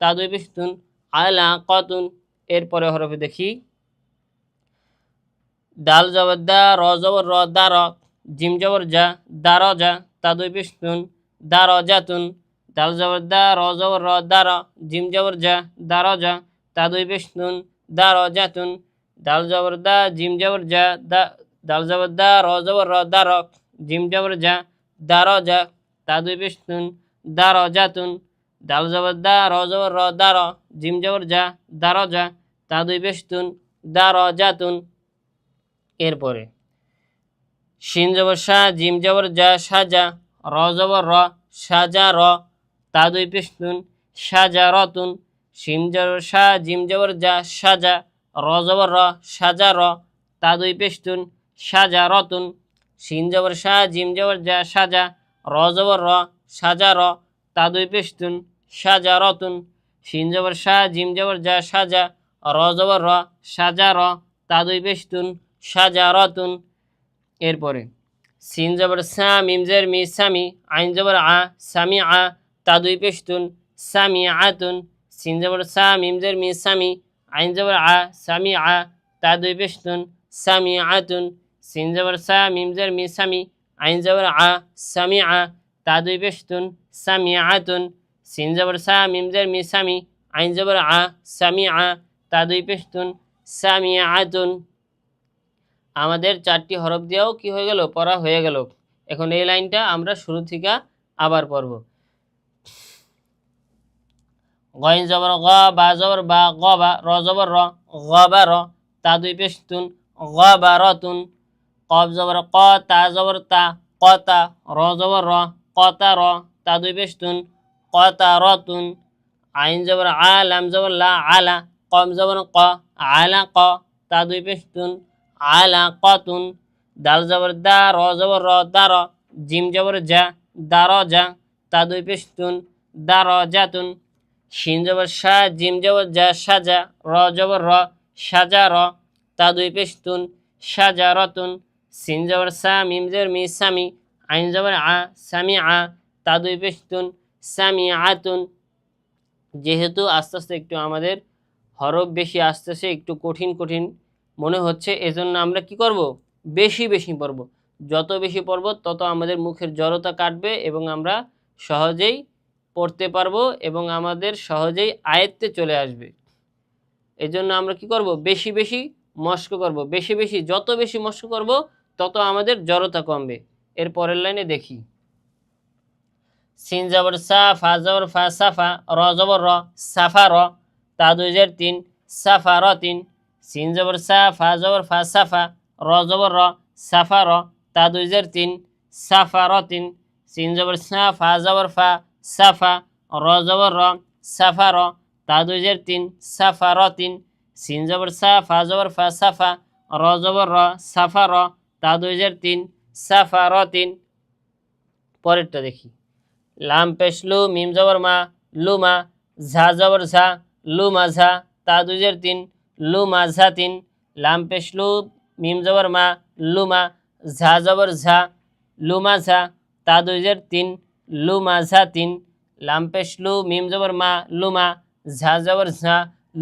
তা দুই পেশতুন আলা কতুন। এরপরে হরফে দেখি দাল জবর দা র জবর র দার জিম জবর যা দার যা তা দুই পেশতুন দার জাতুন দাল জবর দা র জবর র দার জিম জবর যা দার যা তা দুই পেশতুন দার জাতুন দাল জবর দা জিম জবর যা দাল জবর দা র জবর র দার জিম জবর যা দার যা তা দুই পেশতুন দার জাতুন দাল জবর দা র জবর র দার জিম জবর যা দার যা তা দুই পেশতুন দার জাতুন। এরপরে শিন জবর শাহ জিম জবর যা সাজা র জবর র সাজা র তা দুই পেশতুন সাজা রতুন শিন জবর শাহ জিম জবর যা সাজা র জবর র সাজা র তা দুই পেশতুন সাজা রতুন শিন জবর শাহ জিম জবর যা সাজা র জবর র সাজা র তা দুই পেশতুন সাজা রতুন শিন জবর শাহ জিম জবর যা সাজা র জবর র সাজা র তা দুই পেশতুন সাজা রতুন। এরপরে সিন জবর সা মিম জের মি সামি আইন জবর আ সামি আ তা দুই পেশতুন সামি আতুন সিন জবর সা মিম জের মি সামি আইন জবর আ সামি আ তা দুই পেশতুন সামি আতুন সিন জবর সা মিম জের মি সামি আইন জবর আ সামি আ তা দুই পেশতুন সামি আতুন সিন জবর সা মিম জের মি সামি আইন জবর আ সামি আ তা দুই পেশতুন সামি আতুন। আমাদের চারটি হরফ দিয়েও কি হয়ে গেল পড়া হয়ে গেল। এখন এই লাইনটা আমরা শুরু থেকে আবার পড়ব। গইন জবর গ বা জবর বা গ বা র জবর র গ বা র তা দুই পেশতুন গ বা রতুন কব জবর ক তা জবর তা ক তা র জবর র ক তা র তা দুই পেশতুন ক তা রতুন আইন জবর আ লাম জবর লা আলা কম জবর ক আলা ক তা দুই পেশতুন আলা কতুন দাল জবর দা র জবর র দার জিম জবর যা দার যা তা দুই পেশতুন দার জাতুন শিন জবর শাহ জিম জবর যা সাজা র জবর র সাজা র তা দুই পেশতুন সাজা রতুন সিন জবর সা মিম জের মি সামি আইন জবর আ সামি আ তা দুই পেশতুন সামি আতুন। যেহেতু আস্তে আস্তে একটু আমাদের হরফ বেশি আসতেছে একটু কঠিন কঠিন মনে হচ্ছে, এজন্য আমরা কি করব বেশি বেশি পড়ব। যত বেশি পড়ব তত আমাদের মুখের জড়তা কাটবে এবং আমরা সহজেই পড়তে পারবো এবং আমাদের সহজেই আয়ত্তে চলে আসবে। এজন্য আমরা কি করব বেশি বেশি মস্ক করব, বেশি বেশি যত বেশি মস্ক করব তত আমাদের জড়তা কমবে। এর পরের লাইনে দেখি সিন জবর সা ফা জবর ফা সাফা র জবর র সাফা র তা দুই জের তিন সাফা র তিন সিন জবর সা ফা জবর ফা সাফা র জবর র সাফা র তা দুই জের তিন সাফা র তিন সিন জবর সা ফা জবর ফা সাফা র জবর র সাফা র তা দুই জের তিন সাফা র তিন সিন জবর সা ফা জবর ফা সাফা র জবর র সাফা র তা দুই জের তিন সাফা র তিন। পরেরটা দেখি লাম পেশ লু মিম জবর মা লুমা ঝা জবর ঝা লুমা ঝা তা দুই জের তিন লুমা ঝা তিন লাম পেশ লু মিম জবর মা লুমা ঝা জবর ঝা লুমা ঝা তা দুই জের তিন লুমা ঝা তিন লাম পেশ লু মিম জবর মা লুমা ঝা জবর ঝা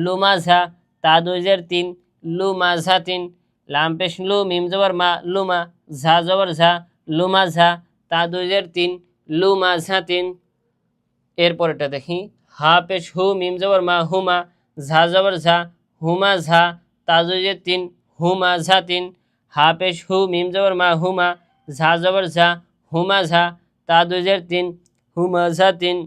লুমা ঝা তা দুই জের তিন লুমা ঝা তিন লাম পেশ লু মিম জবর মা লুমা ঝা জবর ঝা লুমা ঝা তা দুই জের তিন লুমা ঝা তিন। এরপরেটা দেখি হা পেশ হু মিম জবর মা হুমা ঝা জবর ঝা হুমা ঝা তা দুই জের তিন হুমা ঝা তিন হা পেশ হু মিম জবর মা হুমা ঝা জবর ঝা হুমা ঝা তা দুই জের তিন হুমা ঝা তিন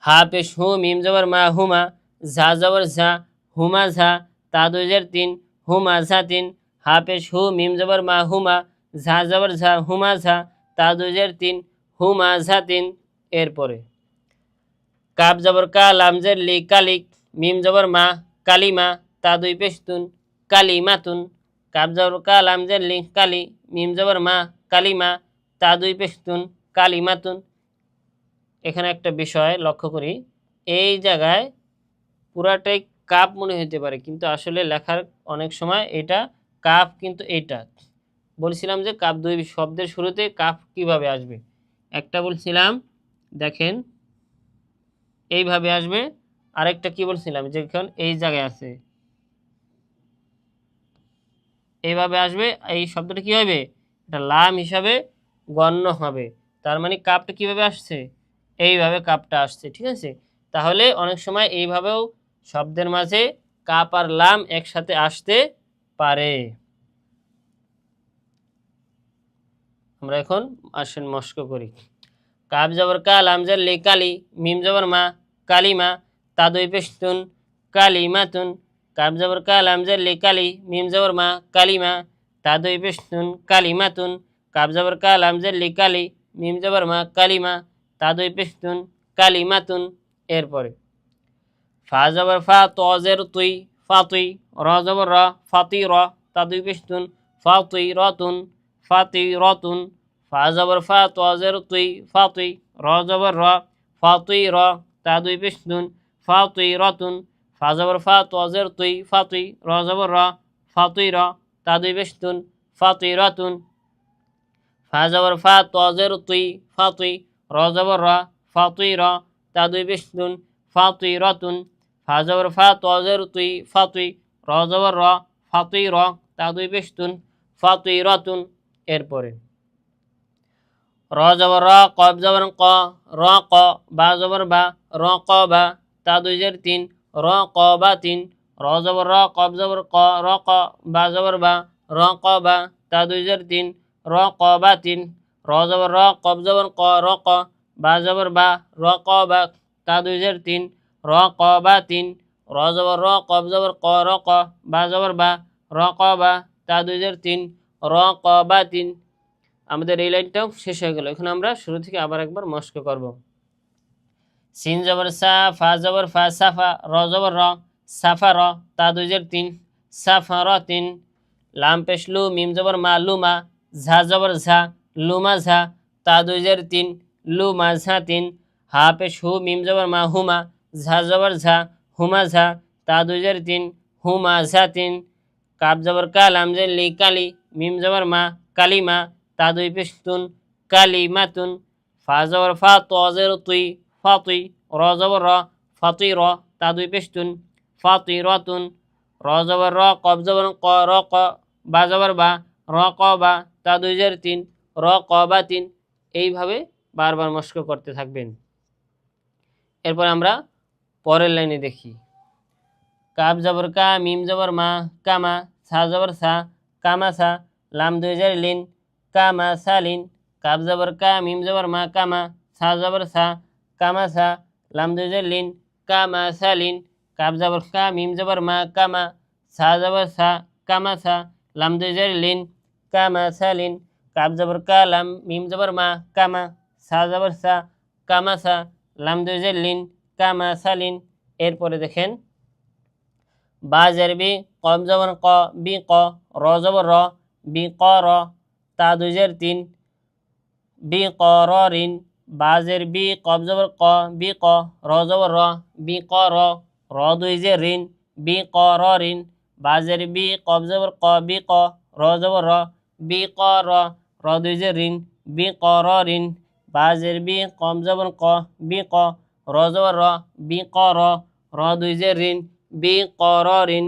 হা পেশ হু মিম জবর মা হুমা ঝা জবর ঝা হুমা ঝা তা দুই জের তিন হুমা ঝা তিন হা পেশ হু মিম জবর মা হুমা ঝা জবর ঝা হুমা ঝা তা দুই জের তিন হুমা ঝা তিন। এরপরে কাব জবর কা লাম জের লি কালিক মিম জবর মা কালিমা তা দুই পেশতুন কালিমাতুন কাব জবর কা লাম জের লি কালি মিম জবর মা কালিমা তা দুই পেশতুন কালিমাতুন। এখানে একটা বিষয় লক্ষ্য করি, এই জায়গায় পুরাটাই কাপ মনে হতে পারে, কিন্তু আসলে লেখার অনেক সময় এটা কাপ, কিন্তু এটা বলছিলাম যে কাপ দুই শব্দের শুরুতে কাপ কিভাবে আসবে। একটা বলছিলাম দেখেন এইভাবে আসবে, আরেকটা কি বলছিলাম যে এখন এই জায়গায় আছে এইভাবে আসবে। এই শব্দটা কি হবে, এটা লাম হিসাবে গণ্য হবে। তার মানে কাপটা কিভাবে আসছে, এইভাবে কাপটা আসছে, ঠিক আছে। তাহলে অনেক সময় এইভাবেও শব্দের মাঝে কাপ আর লাম একসাথে আসতে পারে। আমরা এখন আসেন মস্ক করি। কাপ জবর কা, লাম জের লি কালি, মিম জবর মা কালিমা, তা দুই পেশতুন কালিমাতুন। কাপ জবর কা, লাম জের লি কালি, মিম জবর মা কালিমা, তা দুই পেশতুন কালিমাতুন। কাপ জবর কা, লাম জের লি কালি, মিম জবর মা কালিমা, তা দুই পেশতুন কালিমাতুন। এরপরে ফা জবর ফা, ত জের তুই ফাতুই, র জবর র ফাতি র, তা দুই পেশতুন ফাতুই রতুন ফাতি রতুন। ফা জবর ফা, ত জের তুই ফাতুই, র জবর র ফাতুই র, তা দুই পেশতুন ফাতুই রতুন। ফা জবর ফা, ত জের তুই ফাতুই, র জবর র ফাতুই র, তা দুই পেশতুন ফাতুই রতুন। ফা জবর ফা, ত জের তুই ফাতুই, র জবর র ফাতুই র, তা দুই পেশতুন ফাতুই রতুন। ফা জবর ফা, ত জের তুই ফাতুই, র জবর র ফাতুই র, তা দুই পেশতুন ফাতুই রতুন। এরপরে র জবর র, কফ জবর ক, র ক, বা জবর বা, র ক বা, তা দুই জের তিন, র ক বা তিন। র জবর র, কফ জবর ক, র ক, বা জবর বা, র ক বা, তা দুই জের তিন, র ক বা তিন। র জবর র, কফ জবর ক, র ক, বা জবর বা, র ক বা, তা দুই জের তিন, র ক বা তিন। র জবর র, কফ জবর ক, র ক, বা জবর বা, র ক বা, তা দুই জের তিন, র ক বা তিন। আমাদের এই লাইনটাও শেষ হয়ে গেল। এখন আমরা শুরু থেকে আবার একবার মস্ক করব। সিন জবর সা, ফা জবর ফা সাফা, র জবর র সাফা র, তা দুই জের তিন, সাফা র তিন। লাম পেশ লু, মিম জবর মা লুমা, ঝা জবর ঝা লুমা ঝা, তা দুই জের তিন, লুমা ঝা তিন। হা পেশ হু, মিম জবর মা হুমা, ঝা জবর ঝা হুমা ঝা, তা দুই জের তিন, হুমা ঝা তিন। কাপ জবর কা, লাম জের লি কালি, মিম জবর মা কালিমা, তা দুই পেশতুন কালিমাতুন। ফা জবর ফা, ত জের তুই ফাতুই, র জবর র ফাতুই র, তা দুই পেশতুন ফাতুই রতুন। র জবর র, কফ জবর ক, র ক, বা জবর বা, র ক বা, তা দুই জের তিন, র ক বা তিন। এইভাবে বারবার মস্ক করতে থাকবেন। এরপর আমরা পরের লাইনে দেখি। কাপ জবর কা, মিম জবর মা কামা, সা জবর সা কামা সা, লাম দুই জের লিন কামা সালিন। কাপ জবর কা, মিম জবর মা কামা, সা জবর সা কামা সা, লাম দুই জের লিন কামা সালিন। কাপ জবর কা, মিম জবর মা কামা, সা জবর সা কামা সা, লাম দুই জের লিন কামা সালিন। কাপ জবর কা, লাম মিম জবর মা কামা, সা জবর সা কামা সা, লাম দুই জের লিন কামা সালিন। এরপরে দেখেন বা জের বি, কফ জবর ক, বি ক, র জবর র বি ক র, তা দুই জের তিন, বি ক র রিন। বা জের বি, কফ জবর ক, বি ক, র জবর র বি ক র, র দুই জের রিন, বি ক র রিন। বা জের বি, কফ জবর ক, বি ক, র জবর র বি ক র, র দুই জের রিন, বি ক র রিন। বা জের বি, কফ জবর ক, বি ক, র জবর র বি ক র, র দুই জের রিন, বি ক র রিন।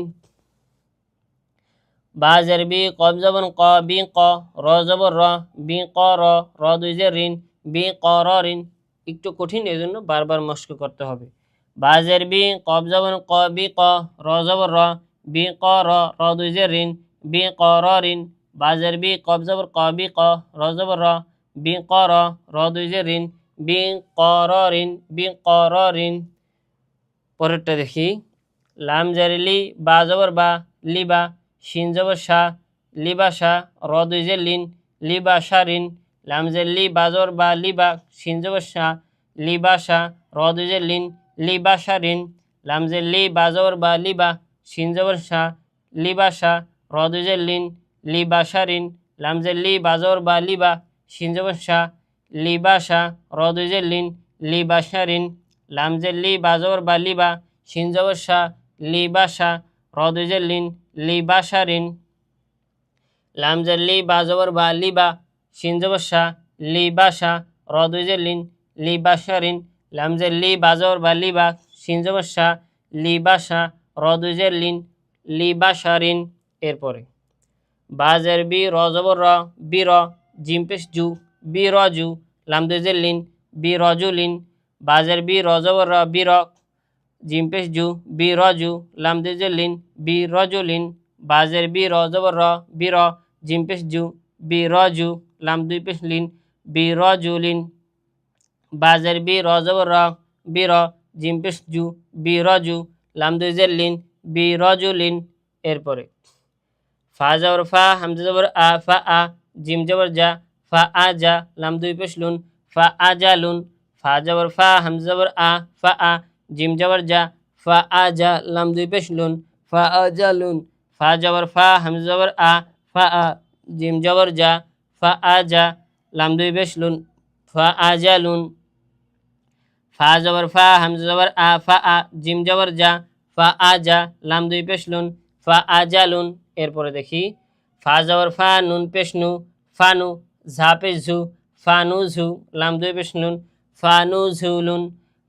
বা জের বি, কফ জবর ক, বি ক, র জবর র বি ক র, র দুই জের রিন, বি ক র রিন। একটু কঠিন, এজন্য বারবার মস্ক করতে হবে। বা জের বি, কফ জবর ক, বি ক, র জবর র বি ক র, র দুই জের রিন, বি ক র রিন। বা জের বি, কফ জবর ক, বি ক, র জবর র বি ক র, র দুই জের রিন, বি ক র রিন, বি ক র রিন। পরেরটা দেখি। লাম জের লি, বা জবর বা লিবা, শিন জবর শাহ লিবাসা, র দুই জের লিন, লিবাসা রিন। লাম জের লি, বা জবর বা লিবা, শিন জবর শাহ লিবাসা, র দুই জের লিন, লিবাসা রিন। লাম জের লি, বা জবর বা লিবা, শিন জবর শাহ লিবাসা, র দুই জের লিন, লিবাসা রিন। লাম জের লি, বা জবর বা লিবা, শিন জবর শাহ লিবাসা, র দুই জের লিন, লিবাসা রিন। লাম জের লি, বা জবর বা লিবা, শিন জবর শা লিবাসা র দুই জের লিন লিবাসারিন লাম জের লি বা জবর বা লিবা শিন জবর শা লিবাসা র দুই জের লিন লিবাসারিন লাম জের লি বা জবর বা লিবা শিন জবর শা লিবাসা র দুই জের লিন লিবাসারিন। এরপরে বাজের বি র জবর র বি র জিম পেশ জু বি রজু লাম দুই জের লিন বি রজুলিন বাজের বি র জবর র বি র জিম পেশ জু বি রজু লাম দুই জের লিন বি রজুলিন বাজের বি র জবর র বি র জিম পেশ জু বি রজু লাম দুই পেশ লিন বি রজুলিন বাজের বি র জবর র বি র জিম পেশ জু বি রজু লাম দুই জের লিন বি রজুলিন। এরপরে ফা জবর ফা হামজা জবর আ ফা আ জিম জবর জা ফা আ জা লাম দুই পেশ লুন ফা আ জা লুন ফা জবর ফা হামজা জবর আ ফা আ জিম জবর জা ফা আ জা লাম দুই পেশ লুন ফা আ জা লুন ফা জবর ফা হামজা জবর আ ফা আ জিম জবর জা ফা আ জা লাম দুই পেশ লুন ফা আ জা লুন ফা জবর ফা হামজা জবর আ ফা আ জিম জবর জা ফা আ জা লাম দুই পেশ লুন ফা আ জা লুন। এরপরে দেখি ফা জবর ফা নুন পেশ নু ফানু ঝা পেশ ঝু ফানু ঝু লাম দুই পেশ নুন ফানু ঝুলুন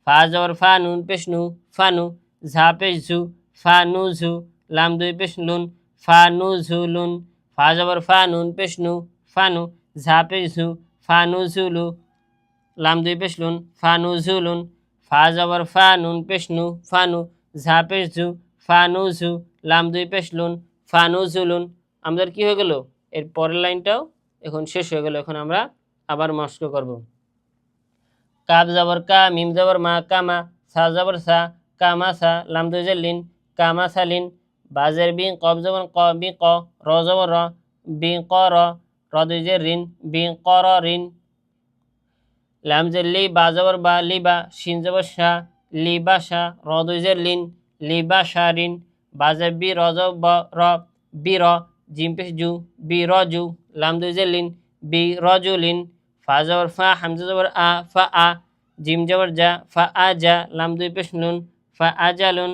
ফা জবর ফা নুন পেশ নু ফানু ঝা পেশ ঝু ফানু ঝু লাম দুই পেশ লুন ফানু ঝুলুন ফা জবর ফা নুন পেশ নু ফানু ঝা পেশ ঝু ফানু ঝুলু লাম দুই পেশ লুন ফানু ঝুলুন ফা জবর ফা নুন পেশ নু ফানু ঝা পেশ ঝু ফানু ঝু লাম দুই পেশ লুন ফানু ঝুলুন। আমাদের কি হয়ে গেল? এর পরের লাইনটাও এখন শেষ হয়ে গেল। এখন আমরা আবার মস্ক করব। কাব জবর কা মিম জবর মা কামা সা জবর সা কামা সা লাম দুই জের লিন কামা সালিন বাজের বি কব জবর ক বি ক র জবর র বি ক র র দুই জের রিন বি ক র রিন লাম জের লি বা জবর বা লিবা শিন জবর শা লিবাসা র দুই জের লিন লিবাসারিন বাজের বি র জবর ব র বি র জিম পেশ জু বি রজু লাম দুই জের লিন বি রজুলিন ফা জবর ফা হামজা জবর আ ফা আ জিম জবর জা ফা আ জা লাম দুই পেশ নুন ফা আ জালুন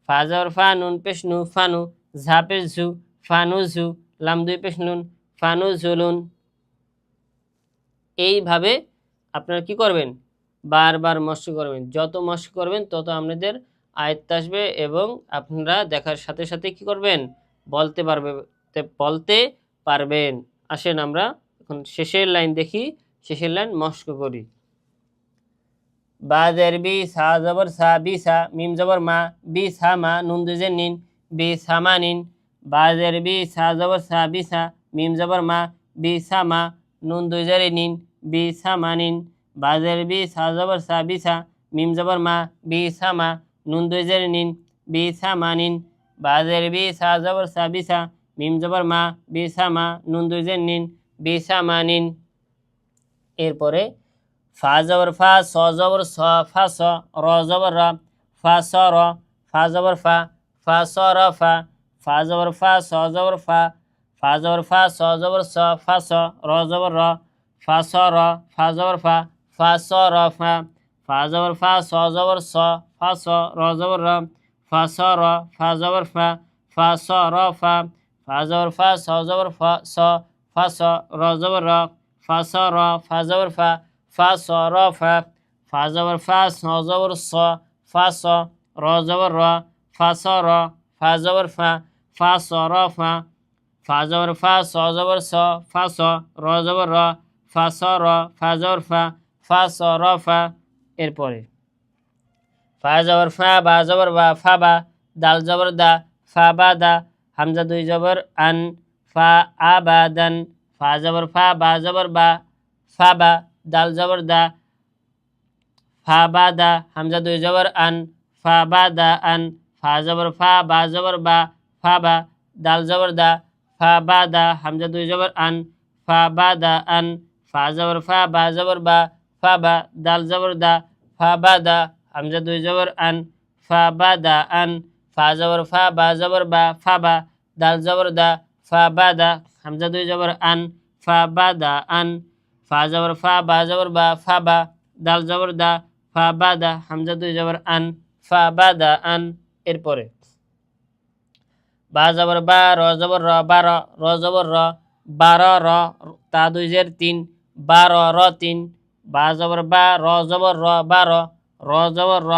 ফা জবর ফা নুন পেশ নু ফানু ঝা পেশ ঝু ফানু ঝু লাম দুই পেশ নুন ফানু ঝুলুন। এইভাবে আপনারা কি করবেন? বারবার মস্ক করবেন। যত মস্ক করবেন তত আপনাদের আয়ত্ত আসবে এবং আপনারা দেখার সাথে সাথে কি করবেন? বলতে পারবেন। আসেন আমরা এখন শেষের লাইন দেখি, শেষের লাইন মস্ক করি। বাজের বি সা জবর সা বি সা মিম জবর মা বি সা মা নুন দুই জের নিন বি সামা নিন বাজের বি সা জবর সা বি সা মিম জবর মা বি সা মা নুন দুই জের নিন বি সামা নিন বাজের বি সা জবর সা বি সা মিম জবর মা বি সা মা নুন দুই জের নিন বি সামা নিন বাজের বি সা জবর সা বি সা মিম জবর মা বি সা মা নুন দুই জের নিন বি সামা নিন। এরপরে ফা জবর ফা স জবর স ফা স র জবর র ফা স র ফা জবর ফা ফা স র ফা ফা জবর ফা স জবর ফা ফা জবর ফা স জবর স ফা স র জবর র ফা স র ফা জবর ফা ফা স র ফা ফা জবর ফা স জবর স ফা স র জবর র ফা স র ফা জবর ফা ফা স র ফা ফা জবর ফা স জবর ফা স ফা স র জবর র ফা স র ফা জবর ফা ফা স র ফা ফা জবর ফা স জবর স ফা স র জবর র ফা স র ফা জবর ফা ফা স র ফা ফা জবর ফা স জবর স ফা স র জবর র ফা স র ফা জবর ফা ফা স র ফা। এরপরে ফা জবর ফা বা জবর বা ফা বা দাল জবর দা ফা বা দা হামজা দুই জবর আন ফা আবাদান ফা জবর ফা বা জবর বা ফা বা দাল জবর দা ফা বা দা হামজা দুই জবর আন ফা বা দা আন ফা জবর ফা বা জবর বা ফা বা দাল জবর দা ফা বা দা হামজা দুই জবর আন ফা বা দা আন ফা জবর ফা বা জবর বা ফা বা দাল জবর দা ফা বা দা হামজা দুই জবর আন ফা বা দা আন ফা জবর ফা বা জবর বা ফা বা দাল জবর দা ফা বা দা হামজা দুই জবর আন ফা বা দা আন ফা জবর ফা বা জবর বা ফা বা দাল জবর দা ফা বা দা হামজা দুই জবর আন ফাবাদাআন। এরপরে বা জবর বা, র জবর র, বার, র জবর র, বার র, তা দুই জের তিন, বার র তিন। বা জবর বা, র জবর র, বার, র জবর র,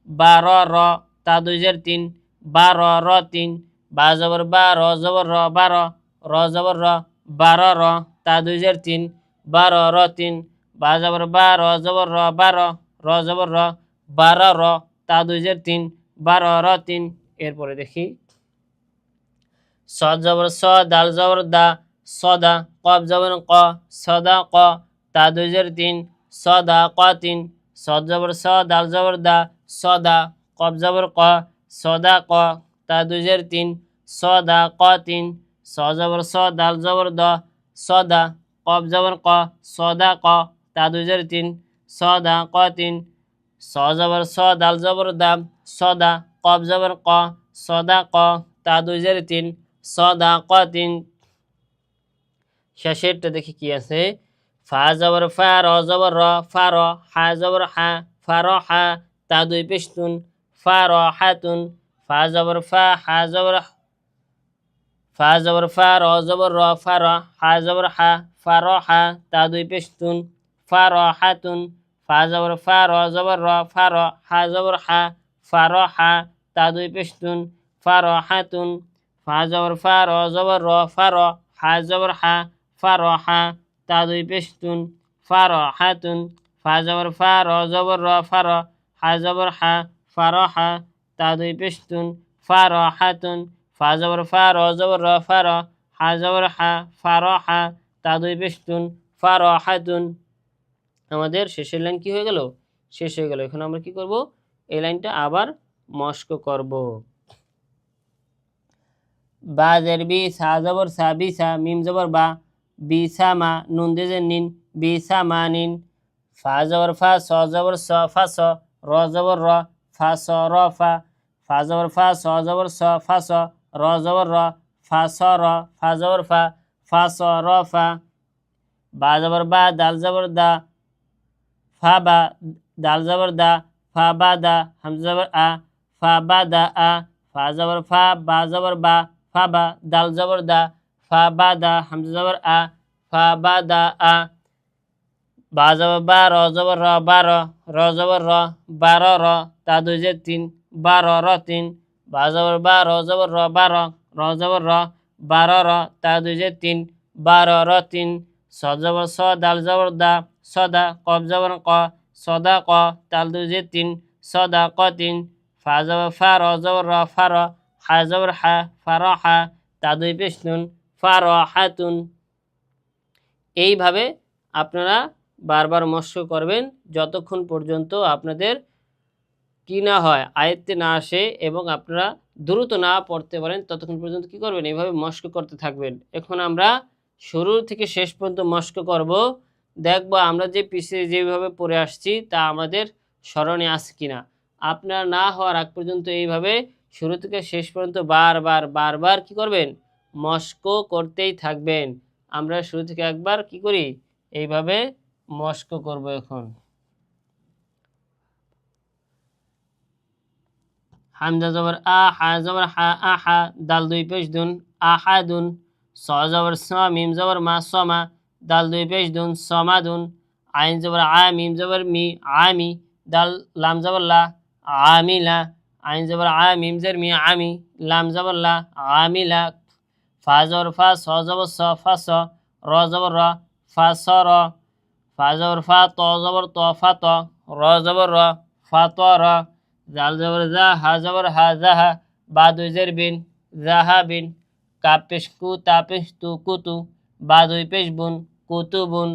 বার র, তা দুই জের তিন, বার র তিন। বা জবর বা, র জবর র, বার, র জবর র, বার র, তা দুই জের তিন, বার র তিন। বা জবর বা, র জবর র, বার, র জবর র, বার র, তা দুই জের তিন, বার র তিন। এরপরে দেখি সদ জবর স, দাল জবর দা, সদা, কফ জবর ক, সদা ক, তা দুই জের তিন, সদা ক তিন। সদ জবর স, দাল জবর দা, সদা, কফ জবর ক, সদা ক, তা দুই জের তিন, সদা ক তিন। স জবর স, দাল জবর দ, সদা, কফ জবর ক, সদা ক, তা দুই জের তিন, সদা ক তিন। স জবর স, দাল জবর দা, সদা, কফ জবর ক, সদা ক, তা দুই জের তিন, সদা ক তিন। শেষেরটা দেখি কি আছে। ফা জবর ফা, র জবর র, ফা র, হা জবর হা, ফা র হা, তা দুই পেশতুন, ফা র হাতুন। ফা জবর ফা, হা জবর ফা জবর ফা, র জবর র, ফা র, হা জবর হা, ফা র হা, তা দুই পেশতুন, ফা র হাতুন। ফা জবর ফা, র জবর র, ফা র, হা জবর হা, ফা র হা, তা দুই পেশতুন, ফা র হাতুন। ফা জবর ফা, র জবর র, ফা র, হা জবর হা, ফা র হা, তা দুই পেশতুন, ফা র হাতুন। ফা জবর ফা, র জবর র, ফা র, হা জবর হা, ফা র হা, তা দুই পেশতুন, ফা র হাতুন। ফা জবর ফা, র জবর র, ফা র, হা জবর হা, ফা র হা, তা দুই পেশতুন, ফা র হাতুন। আমাদের শেষের লাইন কি হয়ে গেল? শেষ হয়ে গেল। এখন আমরা কি করব? এই লাইনটা আবার মস্ক করব। বা জের বি, সা জবর সা, বিসা, মিম জবর বা, বিসামা, নুন দেজের নিন, বিসামা নিন। ফা জবর ফা, স জবর স, ফা স, র জবর র, ফা স র ফা। ফা জবর ফা, স জবর স, ফা স, র জবর র, ফা স র, ফা জবর ফা, ফা স র ফা। বা জবর বা, দাল জবর দা, ফা বা, দাল জবর দা, ফা বা দা, হামজা জবর আ, ফা বা দা আ। ফা জবর ফা, বা জবর বা, ফা বা, দাল জবর দা, ফা বা দা, হামজা জবর আ, ফা বা দা আ। বা জবর বা, র জবর র, বার, র জবর র, বার র, তা দুই জের তিন, বার র তিন। বা জবর বা, র জবর র, বার, র জবর র, বার র, তা দুই জের তিন, বার র তিন। স জবর স, দাল জবর দা, সদা, কফ জবর ক, সদা ক, তাল দুই জের তিন, সদা ক তিন। ফা জবর ফা, র জবর র, ফা র, হা জবর হা, ফা র হা, তা দুই পেশতুন, ফা র হাতুন। এইভাবে আপনারা বারবার মস্ক করবেন যতক্ষণ পর্যন্ত আপনাদের কি না হয়, আয়ত্তে না আসে এবং আপনারা দ্রুত না পড়তে পারেন, ততক্ষণ পর্যন্ত কি করবেন? এইভাবে মস্ক করতে থাকবেন। এখন আমরা শুরু থেকে শেষ পর্যন্ত মস্ক করব, দেখব আমরা যে পিছিয়ে যেভাবে পড়ে আসছি তা আমাদের স্মরণে আছে কিনা। আপনার না হওয়ার আগ পর্যন্ত এইভাবে শুরু থেকে শেষ পর্যন্ত বারবার বারবার কি করবেন? মস্ক করতেই থাকবেন। আমরা শুরু থেকে একবার কি করি? এইভাবে মস্ক করব। এখন হামজা জবর আ, হা জবর হা, আহা, দাল দুই পেশ দুন, আহাদুন। স জবর স, মিম জবর মা, সমা, দাল দুই পেশ দুন, সমাদুন। আইন জবর আ, মিম জবর মি, আমি, দাল লাম জবর লা, আমিলা। আইন জবর আ, মিম জের মি, আমি, লাম জবর লা, আমিলা। ফা জবর ফা, স জবর স, ফা স, র জবর র, ফা স র। ফা জবর ফা, ত জবর ত, ফা ত, র জবর র, ফা ত র। জাল জবর জা, হা জবর হা, জাহা, বা দুই জের বিন, জাহা বিন। কাপ পেশ কু, তা পেশ তু, কুতু, বা দুই পেশ বুন, কুতুবুন।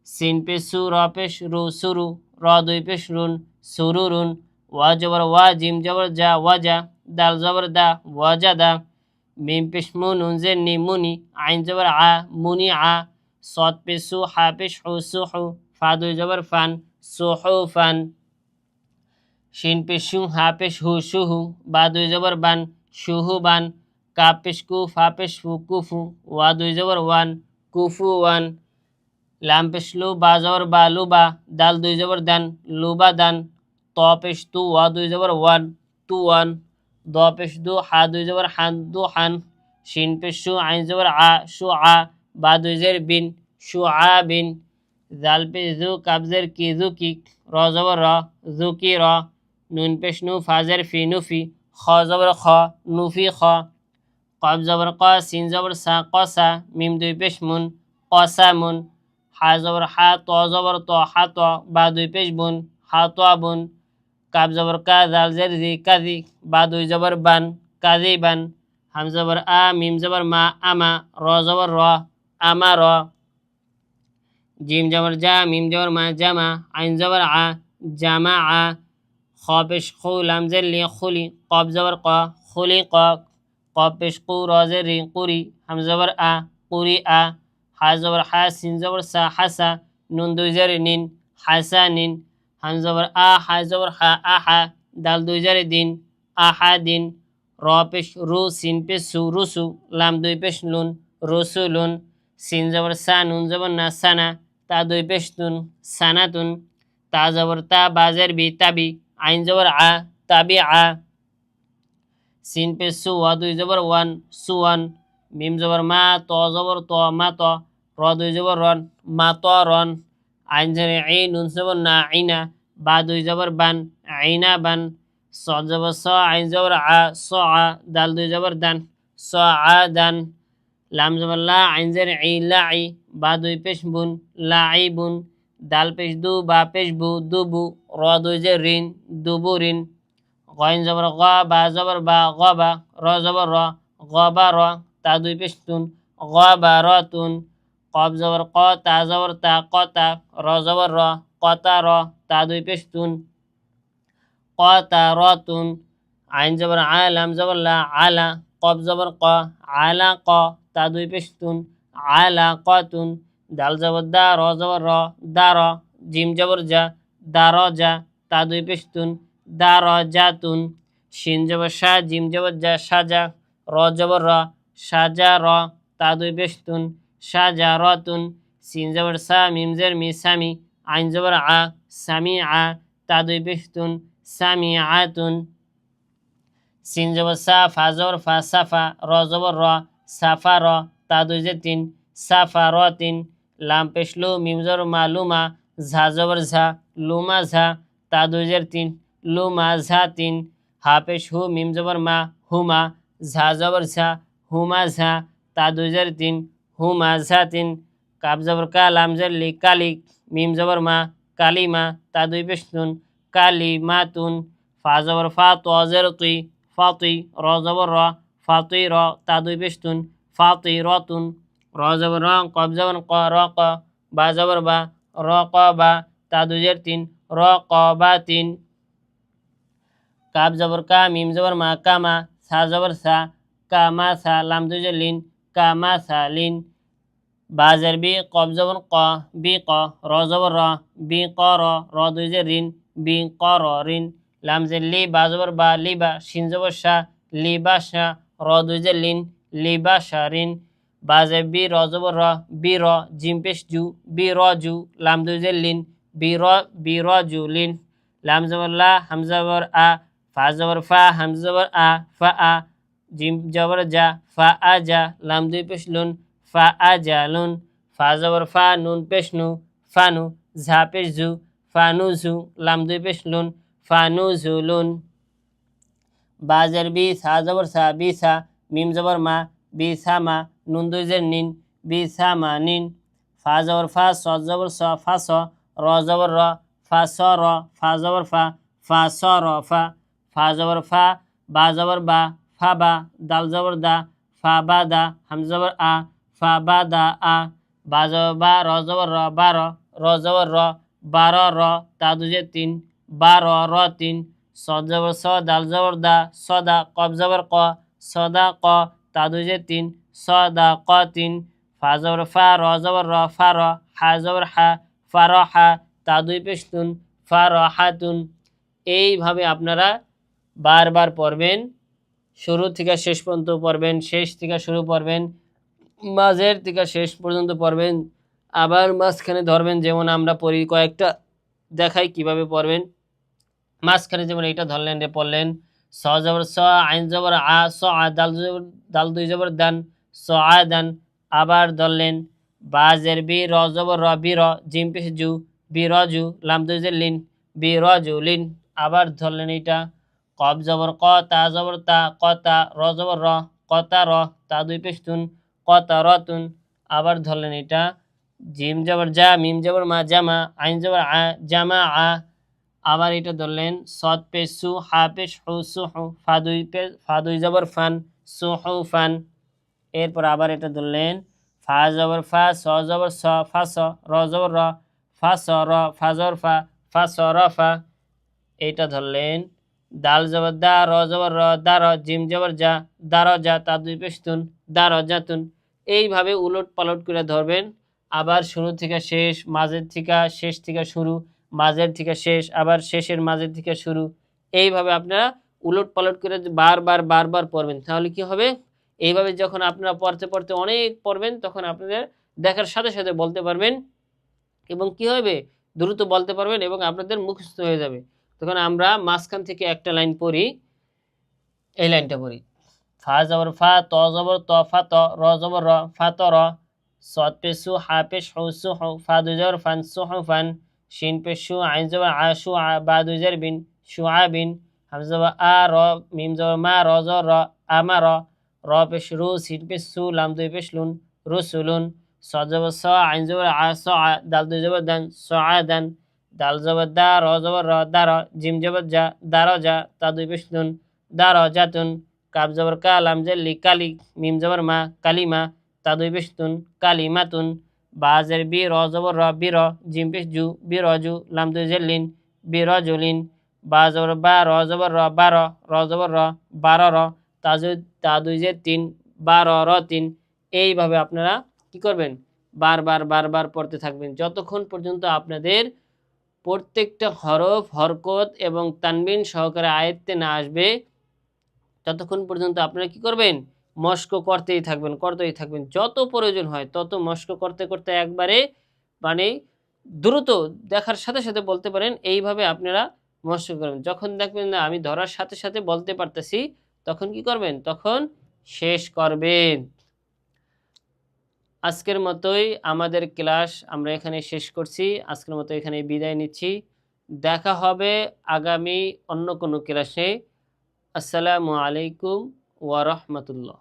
সিন পেশ সু, র পেশ রু, সুরু, র দুই পেশ রুন, সুরুরুন। ওয়া জবর ওয়া, জিম জবর যা, ওয়াজা, দাল জবর দা, ওয়াজাদা। মিম পেশ মু, নুন জের নি, মুনি, আইন জবর আ, মুনি আ। সদ পেশ সু, হা পেশ হু, সুহু, ফা দুই জবর ফান, সুহুফান। শিন পেশ শু, হা পেশ হু, সুহু, বা দুই জবর বান, সুহুবান। কাপ পেশ কু, ফা পেশ ফু, কুফু, ওয়া দুই জবর ওয়ান, কুফুওয়ান। লাম পেশ লু, বা জবর বা, লুবা, দাল দুই জবর দান, লুবাদান। ত পেশ তু, ওয়া দুই জবর ওয়ান, তুয়ান, দ পেশ দু, হা দুই জবর হান, দু হান, শিন পেশ শু, আইন জবর আ, শু আ, বা দুই জের বিন, শু আ বিন, জাল পেশ জু, কাবজের কি, জু কি, র জবর র, জু কি র, নুন পেশ নু, ফাজের ফি, নুফি, খ জবর খ, নুফি খ, কফ জবর ক, সিন জবর সা, কসা, মিম দুই পেশ মুন, কসা মুন, হা জবর হা, ত জবর ত, হা ত, বা দুই পেশ বুন, হা ত বুন, কাব জবর কা, জাল জের জি, কাজি, বা দুই জবর বান, কাজি বান, হাম জবর আ, মিম জবর মা, আমা, র জবর র, আমা র, জিম জবর জা, মিম জবর মা, জামা, আইন জবর আ, জামা আ, খ পেশ খু, লাম জের লি, খুলি, কফ জবর ক, খুলি ক, কফ পেশ কু, র জের রি, কুরি, হাম জবর আ, কুরি আ, হা জবর হা, সিন জবর সা, হাসা, নুন দুই জের নিন, হাসা নিন, হাম জবর আ, হা জবর হা, আহা, দাল দুই জের দিন, আহা দিন, র পেশ রু, সিন পেশ সু, রুসু, লাম দুই পেশ লুন, রসুলুন, সিন জবর সা, নুন জবর না, সানা, তা দুই পেশ তুন, সানাতুন, তা জবর তা, বাজের বি, তাবি, আইন জবর আ, তাবি আ, সিন পেশ সু, ওয়া দুই জবর ওয়ান, সুওয়ান, মিম জবর মা, ত জবর ত, মা ত, র দুই জবর রন, মা ত রন, আইন জবর ই, নুন জবর না, আইনা, বা দুই জবর বান, আইনা বান, স জবর স, আইন জবর আ, স আ, দাল দুই জবর দান, স আ দান, লাম জবর লা, আইন জের ই, লা ই, বা দুই পেশ বুন, লা ই বুন, দাল পেশ দু, বা পেশ বু, দুবু, র দুই জের রিন, দুবু রিন, গইন জবর গ, বা জবর বা, গ বা, র জবর র, গ বা র, তা দুই পেশ তুন, গ বা র তুন, কফ জবর ক, তা জবর তা, কতা, র জবর র, কতা র, তা দুই পেশ তুন, কতা র তুন, আইন জবর আ, লাম জবর লা, আলা, কফ জবর ক, আলা ক, তা দুই পেশ তুন, আলা কতুন, দাল জবর দা, র জবর র, দা র, জিম জবর যা, দা র যা, তা দুই পেশ তুন, দা র জাতুন, শিন জবর সা, জিম জবর যা, সাজা, র জবর র, সাজা র, তা দুই পেশ তুন, সাজা রতুন, সিন জবর সা, মিম জের মি, সামি, আইন জবর আ, সামি আ, তা দুই পেশ তুন, সামি আতুন, সিন জবর সা, ফা জবর ফা, সাফা, র জবর র, সাফা র, তা দুই জের তিন, সাফা র তিন, লাম পেশ লু, মিম জবর মা, লুমা, ঝা জবর ঝা, লুমা ঝা, তা দুই জের তিন, লুমা ঝা তিন, হা পেশ হু, মিম জবর মা, হুমা, ঝা জবর ঝা, হুমা ঝা, তা দুই জের তিন, হুমা ঝা তিন, কাব জবর কা, লাম জের লি, কালিক, মিম জবর মা, কালিমা, তা দুই পেশ তুন, কালিমা তুন, ফা জবর ফা, ত জের তুই, ফাতুই, র জবর র, ফাতুই র, তা দুই পেশ তুন, ফাতুই রতুন, র জবর র, কফ জবর ক, র ক, বা জবর বা, র ক বা, তা দুই জের তিন, র ক বা তিন, কাব জবর কা, মিম জবর মা, কামা, সা জবর সা, কামা সা, লাম দুই জের লিন, কামা সা লিন, বা জের বি, কফ জবর ক, বি ক, র জবর র, বি ক র, র দুই জের রিন, বি ক র রিন, লাম জের লি, বা জবর বা, লিবা, শিন জবর সা, লিবা সা, র দুই জের লিন, লিবা সা রিন, বা জের বি, র জবর র, বি র, জিম পেশ জু, বি র জু, লাম দুই জের লিন, বি র জু লিন, লাম জবর লা, হাম জবর আ, ফা জবর ফা, হাম জবর আ, ফা আ, জিম জবর যা, ফা আ যা, লাম দুই পেশ লুন, ফা আ যা লুন, ফা জবর ফা, নুন পেশ নু, ফানু, ঝা পেশ জু, ফানু ঝু, লাম দুই পেশ লুন, ফানু ঝু লুন, বা জের বি, সা জবর সা, বি সা, মিম জবর মা, বি সা মা, নুন দুই জের নিন, বি সা মা নিন, ফা জবর ফা, স জবর স, ফা স, র জবর র, ফা স র, ফা জবর ফা, ফা স র ফা, ফা জবর ফা, বা জবর বা, ফা বা, দাল জবর দা, ফা বা দা, হাম জবর আ, ফা বা দা আ, বা জবর বা, র জবর র, বা র, র জবর র, বা র র, তা দুই জের তিন, বা র র তিন, স জবর স, দাল জবর দা, সদা, কফ জবর ক, সদা ক, তা দুই জের তিন, সদা ক তিন, ফা জবর ফা, র জবর র, ফা র, হা জবর হা, ফা র হা, তা দুই পেশ তুন, ফা র হাতুন। এইভাবে আপনারা বারবার পড়বেন, শুরু থেকে শেষ পর্যন্ত পড়বেন, শেষ থেকে শুরু পড়বেন, মাঝের থেকে শেষ পর্যন্ত পড়বেন, আবার মাঝখানে ধরবেন, যেমন আমরা পড়ি কয়েকটা দেখাই কিভাবে পড়বেন। মাঝখানে যেমন এইটা ধরলেন, রে পড়লেন, স জবর স, আইন জবর আ, স আ, দাল দুই জবর দান, স আ দান। আবার ধরলেন বা জের বি, র জবর র, বি র, জিম পেশ জু, বি র জু, লাম দুই জের লিন, বি র জু লিন। আবার ধরলেন এটা কব জবর ক, তা জবর তা, ক তা, র জবর র, ক তা র, তা দুই পেশ তুন, ক তা র তুন। আবার ধরলেন এটা জিম জবর যা, মিম জবর মা, জামা, আইন জবর আ, জামা আ। আবার এটা ধরলেন সদ পেশ সু, হা পেশ হু, সু হু, ফা দুই জবর ফান, সু হু ফান। এরপর আবার এটা ধরলেন ফা জবর ফা, স জবর স, ফা স, র জবর র, ফা স র, ফা জবর ফা, ফা স র ফা। এইটা ধরলেন দাল জবর দা, র জবর র, দা র, জিম জবর যা, দা র যা, তা দুই পেশতুন, দা র জাতুন। এইভাবে উলট পালট করে ধরবেন। আবার শুরু থেকে শেষ, মাঝের থেকে শেষ থেকে শুরু, মাঝের থেকে শেষ, আবার শেষের মাঝের থেকে শুরু। এইভাবে আপনারা উলট পালট করে বারবার বারবার পড়বেন। তাহলে কি হবে, এইভাবে যখন আপনারা পড়তে পড়তে অনেক পড়বেন তখন আপনাদের দেখার সাথে সাথে বলতে পারবেন এবং কি হবে, দ্রুত বলতে পারবেন এবং আপনাদের মুখস্থ হয়ে যাবে। তখন আমরা মাঝখান থেকে একটা লাইন পড়ি, এই লাইনটা পড়ি। ফা জবর ফা, ত জবর ত, ফা ত, র জবর র, ফা ত র, সদ পেশ সু, হা পেশ হু, সু হু, ফা দুই জবর ফান, সু হু ফান, শিন পেশ সু, আইন জবর আ, সু আ, বা দুই জবর বিন, সু আ বিন, হামজা জবর আ, র, মিম জবর মা, র জবর র, আমা র, র পেশ রু, সিন পেশ সু, লাম দুই পেশ লুন, রুসুলুন, সদ জবর স, আইন জবর আ, স আ, দাল দুই জবর দান, স আ দান, দাল জবর দা, র জবর র, দা র, জিম জবর যা, দা র যা, তা দুই পেশ লুন, দা র জাতুন, কাব জবর কা, লাম জের লি, কালি, মিম জবর মা, কালিমা, তা দুই পেশ তুন, কালিমাতুন, বা জের বি, র জবর র, বি র, জিম পেশ জু, বি র জু, লাম দুই জের লিন, বি র জুলিন, বা জবর বা, র জবর র, বা র, র জবর র, বার র, তা দুই জের তিন, বা র র তিন। এইভাবে আপনারা কি করবেন, বারবার বারবার পড়তে থাকবেন যতক্ষণ পর্যন্ত আপনাদের প্রত্যেকটা হরফ, হরকত এবং তানবিন সহকারে আয়ত্তে না আসবে ততক্ষণ পর্যন্ত আপনারা কি করবেন, মস্ক করতেই থাকবেন। যত প্রয়োজন হয় তত মস্ক করতে করতে একবারে মানে দ্রুত দেখার সাথে সাথে বলতে পারেন। এইভাবে আপনারা মস্ক করবেন। যখন দেখবেন না আমি ধরার সাথে সাথে বলতে পারতেছি তখন কি করবেন, তখন শেষ করবেন। আজকের মতোই আমাদের ক্লাস আমরা এখানে শেষ করছি। আজকের মতো এখানে বিদায় নিচ্ছি। দেখা হবে আগামী অন্য কোনো ক্লাসে। আসসালামু আলাইকুম ওয়া রাহমাতুল্লাহ।